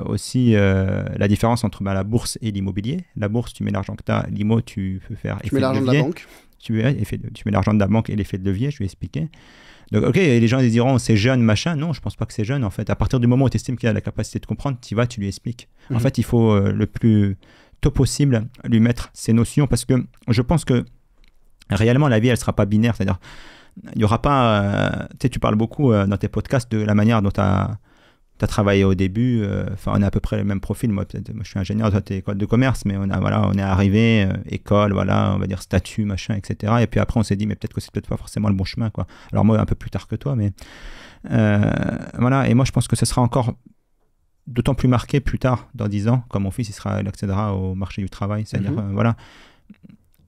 aussi la différence entre la bourse et l'immobilier. La bourse, tu mets l'argent que tu as. L'IMO, tu peux faire effet de levier. Tu mets l'argent de la banque. Tu mets l'argent de la banque et l'effet de levier, je lui ai expliqué. Donc, ok, les gens ils diront c'est jeune, machin. Non, je pense pas que c'est jeune, en fait. À partir du moment où tu estimes qu'il a la capacité de comprendre, tu vas, tu lui expliques. En fait, il faut le plus tôt possible lui mettre ces notions, parce que je pense que réellement, la vie, elle sera pas binaire. C'est-à-dire, il y aura pas... tu sais, tu parles beaucoup dans tes podcasts de la manière dont tu as travaillé au début. On a à peu près le même profil. Moi, je suis ingénieur, toi, tu es école de commerce, mais on est arrivé, école, voilà, on va dire statut, machin, etc. Et puis après, on s'est dit, mais peut-être que c'est peut-être pas forcément le bon chemin, quoi. Alors moi, un peu plus tard que toi, mais voilà. Et moi, je pense que ce sera encore d'autant plus marqué plus tard, dans 10 ans, quand mon fils il accédera au marché du travail. C'est-à-dire, voilà,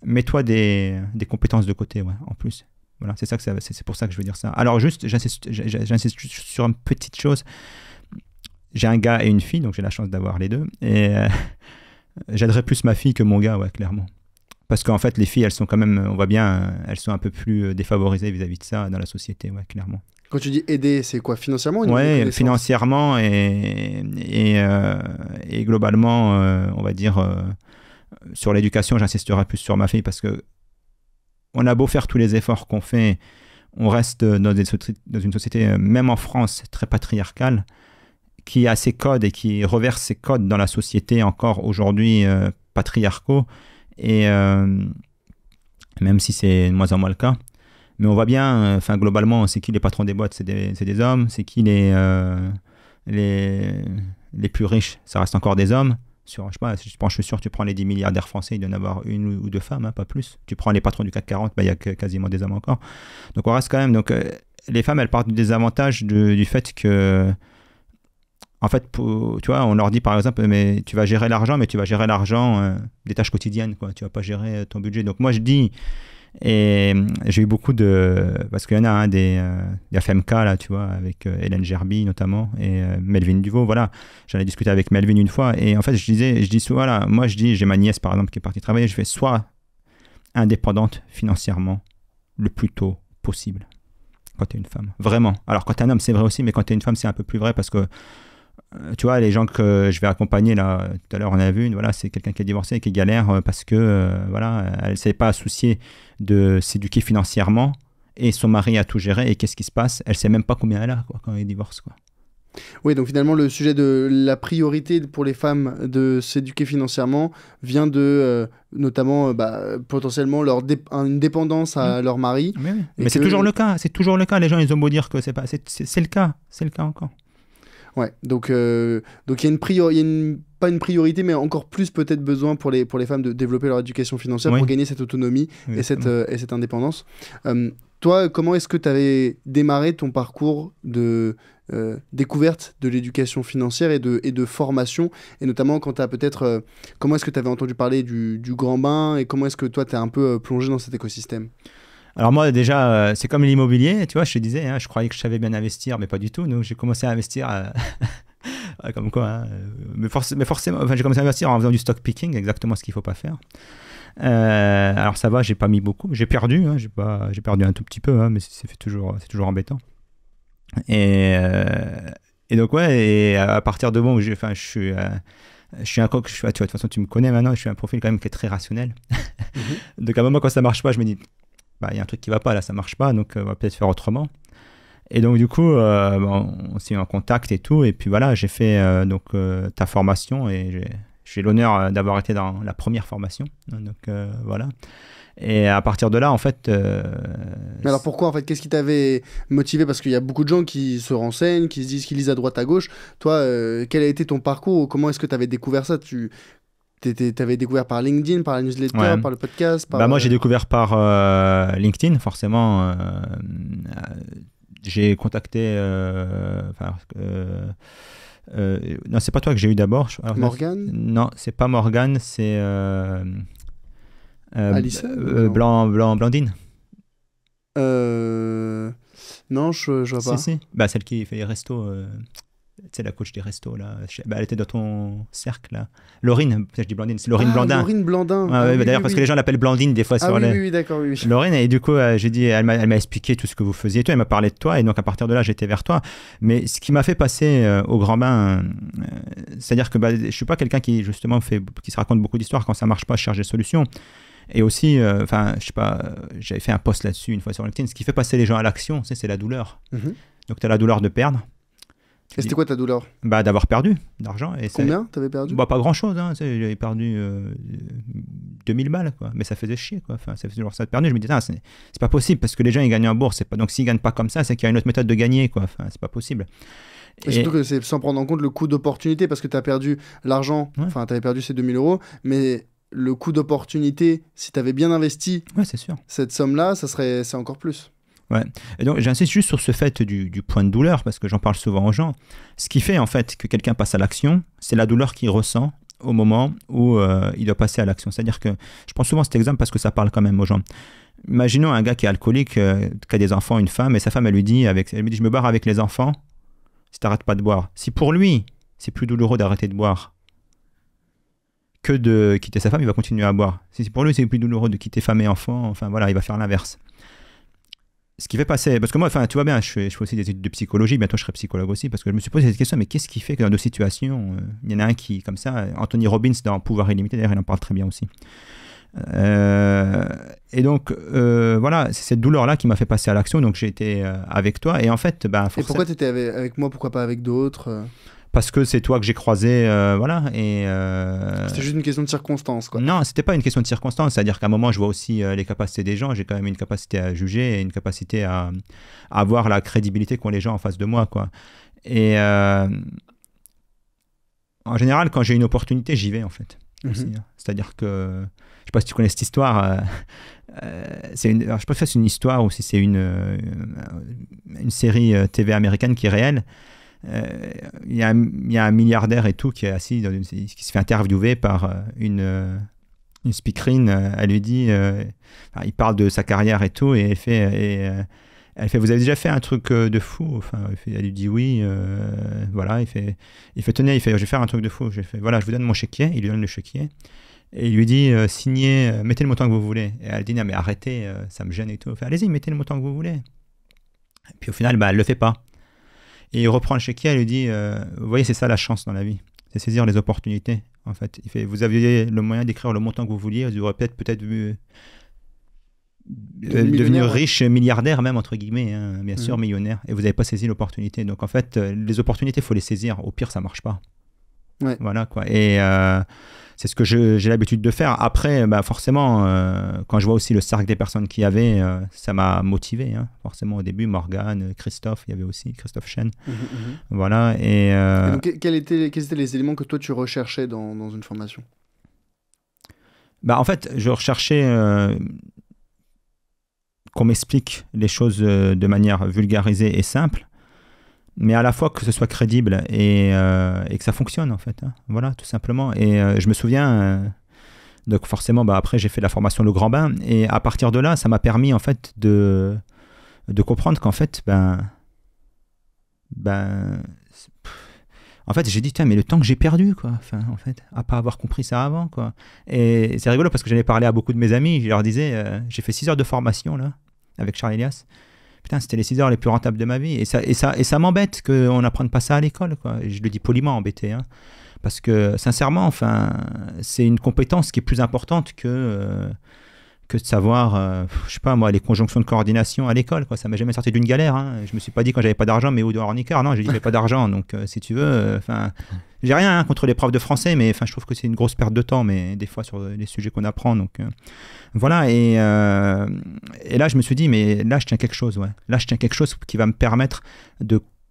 mets-toi des compétences de côté, ouais, en plus. Voilà, c'est pour ça que je veux dire ça. Alors juste, j'insiste sur une petite chose. J'ai un gars et une fille, donc j'ai la chance d'avoir les deux. Et j'aiderais plus ma fille que mon gars, ouais, clairement. Parce qu'en fait, les filles, elles sont quand même, on voit bien, elles sont un peu plus défavorisées vis-à-vis de ça dans la société, ouais, clairement. Quand tu dis aider, c'est quoi, financièrement ou au niveau des Ouais, connaissances? financièrement et globalement, on va dire, sur l'éducation, j'insisterai plus sur ma fille parce que on a beau faire tous les efforts qu'on fait, on reste dans une société, même en France, très patriarcale, qui a ses codes et qui reverse ses codes dans la société encore aujourd'hui patriarcaux. Et même si c'est de moins en moins le cas. Mais on voit bien, enfin globalement, c'est qui les patrons des boîtes, c'est des hommes. C'est qui les plus riches, ça reste encore des hommes. Je suis sûr, tu prends les 10 milliardaires français, il doit y en avoir une ou deux femmes, hein, pas plus. Tu prends les patrons du CAC 40, il y a quasiment des hommes encore. Donc on reste quand même. Donc les femmes, elles partent du désavantage du fait que, en fait, tu vois, on leur dit par exemple, mais tu vas gérer l'argent, mais tu vas gérer l'argent des tâches quotidiennes, quoi. Tu vas pas gérer ton budget. Donc moi je dis, et j'ai eu beaucoup parce qu'il y en a des FMK là, tu vois, avec Hélène Gerby notamment et Melvin Duvaux, voilà. J'en ai discuté avec Melvin une fois et en fait je dis voilà, moi je dis, j'ai ma nièce par exemple qui est partie travailler, je fais soit indépendante financièrement le plus tôt possible quand tu es une femme, vraiment. Alors quand tu es un homme c'est vrai aussi, mais quand tu es une femme c'est un peu plus vrai parce que tu vois, les gens que je vais accompagner là, tout à l'heure on a vu une, voilà, c'est quelqu'un qui est divorcé et qui galère parce que voilà, elle ne s'est pas soucier de s'éduquer financièrement et son mari a tout géré et qu'est-ce qui se passe? Elle ne sait même pas combien elle a quoi, quand elle divorce, quoi. Oui, donc finalement, le sujet de la priorité pour les femmes de s'éduquer financièrement vient de, notamment, potentiellement, une dépendance à leur mari. Mais c'est toujours le cas, c'est toujours le cas. Les gens, ils ont beau dire que c'est pas, c'est le cas encore. Ouais, donc il y a pas une priorité, mais encore plus peut-être besoin pour les femmes de développer leur éducation financière pour gagner cette autonomie et cette indépendance. Toi, comment est-ce que tu avais démarré ton parcours de découverte de l'éducation financière et de formation, et notamment quand tu as peut-être... comment est-ce que tu avais entendu parler du grand bain et comment est-ce que toi, tu es un peu plongé dans cet écosystème? Alors moi déjà, c'est comme l'immobilier, tu vois, je te disais, hein, je croyais que je savais bien investir, mais pas du tout. Donc j'ai commencé à investir, comme quoi, hein, mais forcément, enfin, j'ai commencé à investir en faisant du stock picking, exactement ce qu'il ne faut pas faire. Alors ça va, j'ai pas mis beaucoup, j'ai perdu, hein, j'ai perdu un tout petit peu, hein, mais c'est toujours embêtant. Et donc ouais, et à partir de bon, je suis un coq, tu vois, de toute façon tu me connais maintenant, je suis un profil quand même qui est très rationnel. Donc à un moment quand ça marche pas, je me dis il y a un truc qui va pas là, ça marche pas, donc on va peut-être faire autrement. Et donc du coup, on s'est mis en contact et tout, et puis voilà, j'ai fait ta formation et j'ai l'honneur d'avoir été dans la première formation. Donc voilà. Et à partir de là, en fait... Mais alors pourquoi, en fait, qu'est-ce qui t'avait motivé? Parce qu'il y a beaucoup de gens qui se renseignent, qui se disent qu'ils lisent à droite à gauche. Toi, quel a été ton parcours? Comment est-ce que tu avais découvert ça? T'avais découvert par LinkedIn, par la newsletter, par le podcast Moi, j'ai découvert par LinkedIn, forcément. J'ai contacté... non, c'est pas toi que j'ai eu d'abord. Morgane? Non, c'est pas Morgane, c'est... Alison? Blandine. Non, je vois pas. Si. Celle qui fait les restos... c'est la coach des restos, là. Elle était dans ton cercle, là. Laurine, je dis Blandine, c'est Laurine Blandin. Laurine Blandin. D'ailleurs, parce que les gens l'appellent Blandine des fois sur les... Oui, d'accord, oui. Laurine, et du coup, j'ai dit, elle m'a expliqué tout ce que vous faisiez et tout, elle m'a parlé de toi, et donc à partir de là, j'étais vers toi. Mais ce qui m'a fait passer au grand bain, c'est-à-dire que je suis pas quelqu'un qui, justement, qui se raconte beaucoup d'histoires. Quand ça marche pas, je cherche des solutions. Et aussi, je sais pas, j'avais fait un post là-dessus une fois sur LinkedIn, ce qui fait passer les gens à l'action, c'est la douleur. Donc, tu as la douleur de perdre. Et c'était quoi ta douleur? D'avoir perdu d'argent. Combien t'avais perdu? Pas grand-chose, hein. J'avais perdu 2000 balles, quoi. Mais ça faisait chier, quoi. Enfin, ça faisait genre ça de perdu. Je me disais, c'est pas possible parce que les gens ils gagnent en bourse. Donc s'ils gagnent pas comme ça, c'est qu'il y a une autre méthode de gagner, quoi. Enfin, c'est pas possible. Et surtout que c'est sans prendre en compte le coût d'opportunité parce que tu as perdu l'argent, enfin tu avais perdu ces 2000 €, mais le coût d'opportunité, si tu avais bien investi c'est sûr. Cette somme-là, c'est encore plus. Ouais. Et donc j'insiste juste sur ce fait du point de douleur parce que j'en parle souvent aux gens. Ce qui fait en fait que quelqu'un passe à l'action, c'est la douleur qu'il ressent au moment où il doit passer à l'action. C'est-à-dire que je prends souvent cet exemple parce que ça parle quand même aux gens. Imaginons un gars qui est alcoolique, qui a des enfants, une femme, et sa femme elle lui dit je me barre avec les enfants si t'arrêtes pas de boire. Si pour lui c'est plus douloureux d'arrêter de boire que de quitter sa femme, il va continuer à boire. Si pour lui c'est plus douloureux de quitter femme et enfant, enfin voilà, il va faire l'inverse. ce qui fait passer, parce que moi, enfin, tu vois bien, je fais aussi des études de psychologie, bientôt je serai psychologue aussi, parce que je me suis posé cette question, mais qu'est-ce qui fait que dans deux situations, il y en a un qui, comme ça, Anthony Robbins dans Pouvoir illimité, d'ailleurs, il en parle très bien aussi. Et donc, voilà, c'est cette douleur-là qui m'a fait passer à l'action, donc j'ai été avec toi, et en fait, Et pourquoi tu étais avec moi, pourquoi pas avec d'autres? Parce que c'est toi que j'ai croisé, voilà. Et c'était juste une question de circonstance, quoi. Non, c'était pas une question de circonstance. C'est-à-dire qu'à un moment, je vois aussi les capacités des gens. J'ai quand même une capacité à juger et une capacité à avoir la crédibilité qu'ont les gens en face de moi, quoi. Et en général, quand j'ai une opportunité, j'y vais, en fait. Aussi, hein. C'est-à-dire que, je sais pas si tu connais cette histoire. Alors, je sais pas si c'est une histoire ou si c'est une série TV américaine qui est réelle. Il y a un milliardaire et tout qui est assis, qui se fait interviewer par une speakerine. Elle lui dit, il parle de sa carrière et tout, et elle fait, vous avez déjà fait un truc de fou? Enfin, elle lui dit oui, voilà. Il fait, tenez, je vais faire un truc de fou. Voilà, je vous donne mon chéquier. Il lui donne le chéquier. Et il lui dit, signez, mettez le montant que vous voulez. Et elle dit, non mais arrêtez, ça me gêne et tout. Il fait, allez-y, mettez le montant que vous voulez. Et puis au final, elle le fait pas. Et il reprend le chéquier, elle lui dit, vous voyez, c'est ça la chance dans la vie, c'est saisir les opportunités, en fait. Il fait, vous aviez le moyen d'écrire le montant que vous vouliez, vous aurez peut-être vu devenir riche, milliardaire même, entre guillemets, hein, bien sûr, millionnaire, et vous n'avez pas saisi l'opportunité. Donc en fait, les opportunités, il faut les saisir, au pire, ça ne marche pas. Ouais. Voilà, quoi. Et c'est ce que j'ai l'habitude de faire. Après, forcément, quand je vois aussi le cercle des personnes qu'il y avait, ça m'a motivé. Hein. Forcément, au début, Morgane, Christophe, il y avait aussi Christophe Chen. Voilà. Et donc, quels étaient les éléments que toi, tu recherchais dans une formation? En fait, je recherchais qu'on m'explique les choses de manière vulgarisée et simple, mais à la fois que ce soit crédible et que ça fonctionne, en fait. Hein. Voilà, tout simplement. Et je me souviens, donc forcément, après, j'ai fait la formation Le Grand Bain, et à partir de là, ça m'a permis, en fait, de comprendre qu'en fait, en fait, j'ai dit, tiens, mais le temps que j'ai perdu, quoi, enfin, en fait, à pas avoir compris ça avant, quoi. Et c'est rigolo parce que j'en ai parlé à beaucoup de mes amis, je leur disais, j'ai fait 6 heures de formation, là, avec Charles Elias. Putain, c'était les 6 heures les plus rentables de ma vie. Et ça m'embête qu'on n'apprenne pas ça à l'école, quoi. Et je le dis poliment, embêté, hein. Parce que, sincèrement, enfin, c'est une compétence qui est plus importante que de savoir, je sais pas moi, les conjonctions de coordination à l'école, quoi. Ça m'a jamais sorti d'une galère, hein. Je me suis pas dit quand j'avais pas d'argent, mais où de Hornicar. Non, j'ai dit j'avais pas d'argent, donc si tu veux, enfin, j'ai rien contre les profs de français, mais enfin, je trouve que c'est une grosse perte de temps, mais des fois sur les sujets qu'on apprend, donc voilà. Et là, je me suis dit, mais là, je tiens quelque chose, ouais. Là, je tiens quelque chose qui va me permettre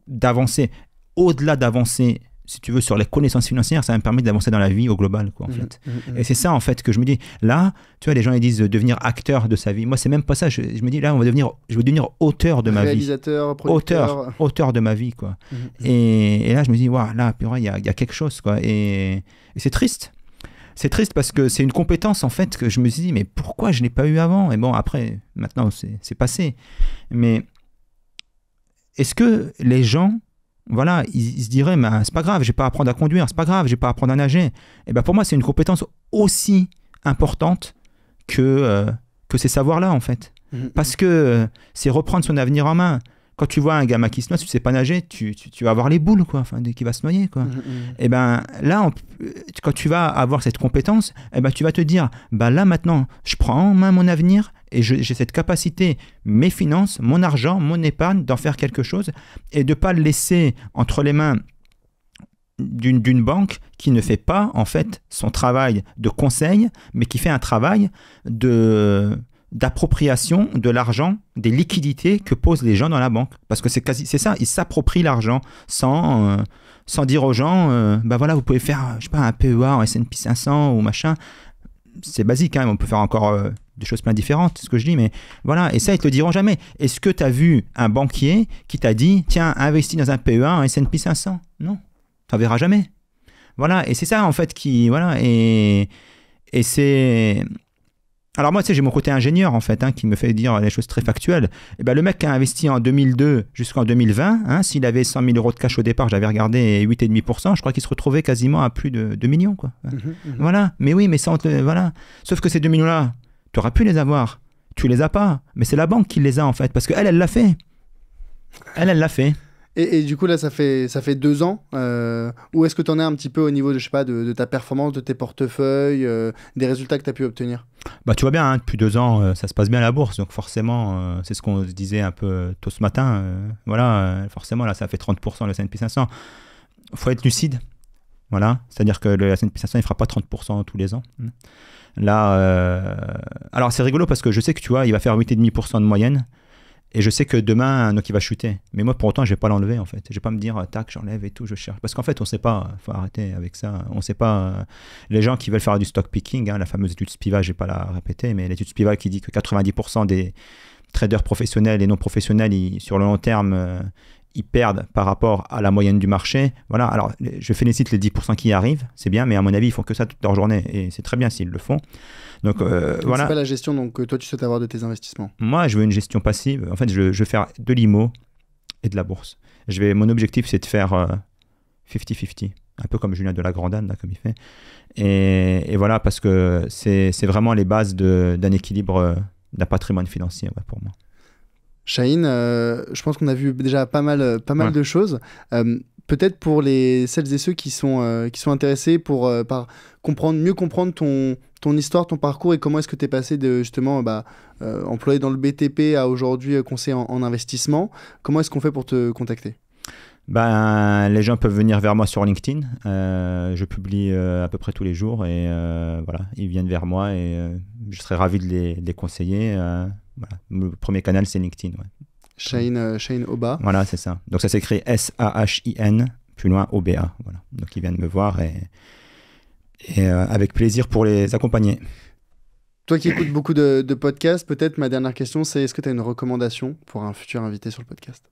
d'avancer, au-delà d'avancer. Si tu veux, sur les connaissances financières, ça va me permettre d'avancer dans la vie au global, quoi, en fait. Et c'est ça, en fait, que je me dis, là, tu vois, les gens, ils disent devenir acteur de sa vie. Moi, c'est même pas ça. Je me dis, là, je vais devenir auteur de ma vie. Réalisateur, producteur. Auteur de ma vie, quoi. Et là, je me dis, waouh, là, purée, il y a quelque chose, quoi. Et c'est triste. C'est triste parce que c'est une compétence, en fait, que je me suis dit, mais pourquoi je ne l'ai pas eu avant? Et bon, après, maintenant, c'est passé. Mais est-ce que les gens... Voilà, ils se diraient, c'est pas grave, j'ai pas à apprendre à conduire, c'est pas grave, j'ai pas à apprendre à nager. Et pour moi, c'est une compétence aussi importante que ces savoirs-là, en fait. Parce que c'est reprendre son avenir en main. Quand tu vois un gamin qui se noie, si tu sais pas nager, tu vas avoir les boules, quoi, enfin, dès qu'il va se noyer, quoi. Et là, quand tu vas avoir cette compétence, tu vas te dire, là, maintenant, je prends en main mon avenir, et j'ai cette capacité, mes finances, mon argent, mon épargne, d'en faire quelque chose et de ne pas le laisser entre les mains d'une banque qui ne fait pas, en fait, son travail de conseil, mais qui fait un travail d'appropriation de l'argent, des liquidités que posent les gens dans la banque. Parce que c'est ça, ils s'approprient l'argent sans dire aux gens, voilà, vous pouvez faire, je sais pas, un PEA en S&P 500 ou machin. C'est basique, hein, on peut faire encore... des choses plein différentes, c'est ce que je dis, mais voilà, et ça, ils te le diront jamais. Est-ce que tu as vu un banquier qui t'a dit, tiens, investis dans un PEA, un S&P 500? Non, tu n'en verras jamais. Voilà, et c'est ça, en fait, voilà, et c'est... Alors moi, tu sais, j'ai mon côté ingénieur, en fait, qui me fait dire les choses très factuelles. Et le mec qui a investi en 2002 jusqu'en 2020, s'il avait 100 000 euros de cash au départ, j'avais regardé 8,5%, je crois qu'il se retrouvait quasiment à plus de 2 millions, quoi. Voilà, mais oui, mais ça, voilà. Sauf que ces 2 millions-là, tu aurais pu les avoir, Tu les as pas. Mais c'est la banque qui les a, en fait. Parce qu'elle, elle l'a fait. Elle l'a fait. Et du coup, là, ça fait 2 ans. Où est-ce que tu en es un petit peu au niveau de, je sais pas, de ta performance, de tes portefeuilles, des résultats que tu as pu obtenir? Bah, tu vois bien, hein, depuis 2 ans, ça se passe bien à la bourse. Donc forcément, c'est ce qu'on se disait un peu tôt ce matin. Voilà, forcément, là, ça fait 30% le S&P 500. Il faut être lucide. Voilà, c'est-à-dire que le S&P 500, il ne fera pas 30% tous les ans. Là, alors c'est rigolo parce que je sais que tu vois, il va faire 8,5% de moyenne. Et je sais que demain, donc il va chuter. Mais moi, pour autant, je ne vais pas l'enlever, en fait. Je ne vais pas me dire, tac, j'enlève et tout, je cherche. Parce qu'en fait, on ne sait pas. Il faut arrêter avec ça. On ne sait pas. Les gens qui veulent faire du stock picking, hein, la fameuse étude Spivak, je ne vais pas la répéter, mais l'étude Spivak qui dit que 90% des traders professionnels et non professionnels, sur le long terme, ils perdent par rapport à la moyenne du marché. Voilà. Alors, je félicite les 10% qui y arrivent. C'est bien, mais à mon avis, ils font que ça toute leur journée. Et c'est très bien s'ils le font. Donc, voilà. C'est pas la gestion donc, que toi, tu souhaites avoir de tes investissements? Moi, je veux une gestion passive. En fait, je veux faire de l'IMO et de la bourse. Mon objectif, c'est de faire 50-50, un peu comme Julien de la Grandane, là, comme il fait. Et voilà, parce que c'est vraiment les bases d'un équilibre d'un patrimoine financier, ouais, pour moi. Chahine, je pense qu'on a vu déjà pas mal Ouais. de choses. Peut-être pour celles et ceux qui sont intéressés par mieux comprendre ton histoire, ton parcours et comment est-ce que tu es passé de justement employé dans le BTP à aujourd'hui conseiller en investissement. Comment est-ce qu'on fait pour te contacter? Ben, les gens peuvent venir vers moi sur LinkedIn. Je publie à peu près tous les jours et voilà, ils viennent vers moi et je serais ravi de les conseiller. Voilà. Le premier canal, c'est LinkedIn. Ouais. Chahine Oba. Voilà, c'est ça. Donc ça s'écrit SAHIN, plus loin OBA. Voilà. Donc ils viennent me voir et avec plaisir pour les accompagner. Toi qui écoutes beaucoup de podcasts, peut-être ma dernière question, c'est est-ce que tu as une recommandation pour un futur invité sur le podcast?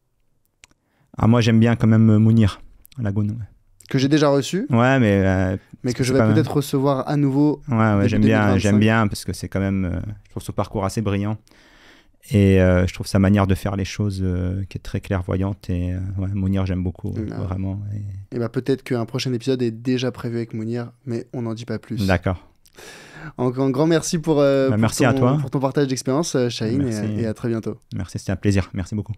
Ah, moi, j'aime bien quand même Mounir Lagoun. Ouais. Que j'ai déjà reçu, Ouais, mais que je vais peut-être recevoir à nouveau. Ouais, début 2025. j'aime bien parce que c'est quand même, je trouve son parcours assez brillant et je trouve sa manière de faire les choses qui est très clairvoyante et ouais, Mounir, j'aime beaucoup, vraiment. Et bah peut-être qu'un prochain épisode est déjà prévu avec Mounir, mais on n'en dit pas plus. D'accord. Un grand merci pour merci à toi. pour ton partage d'expérience, Chahine, et à très bientôt. Merci, c'était un plaisir. Merci beaucoup.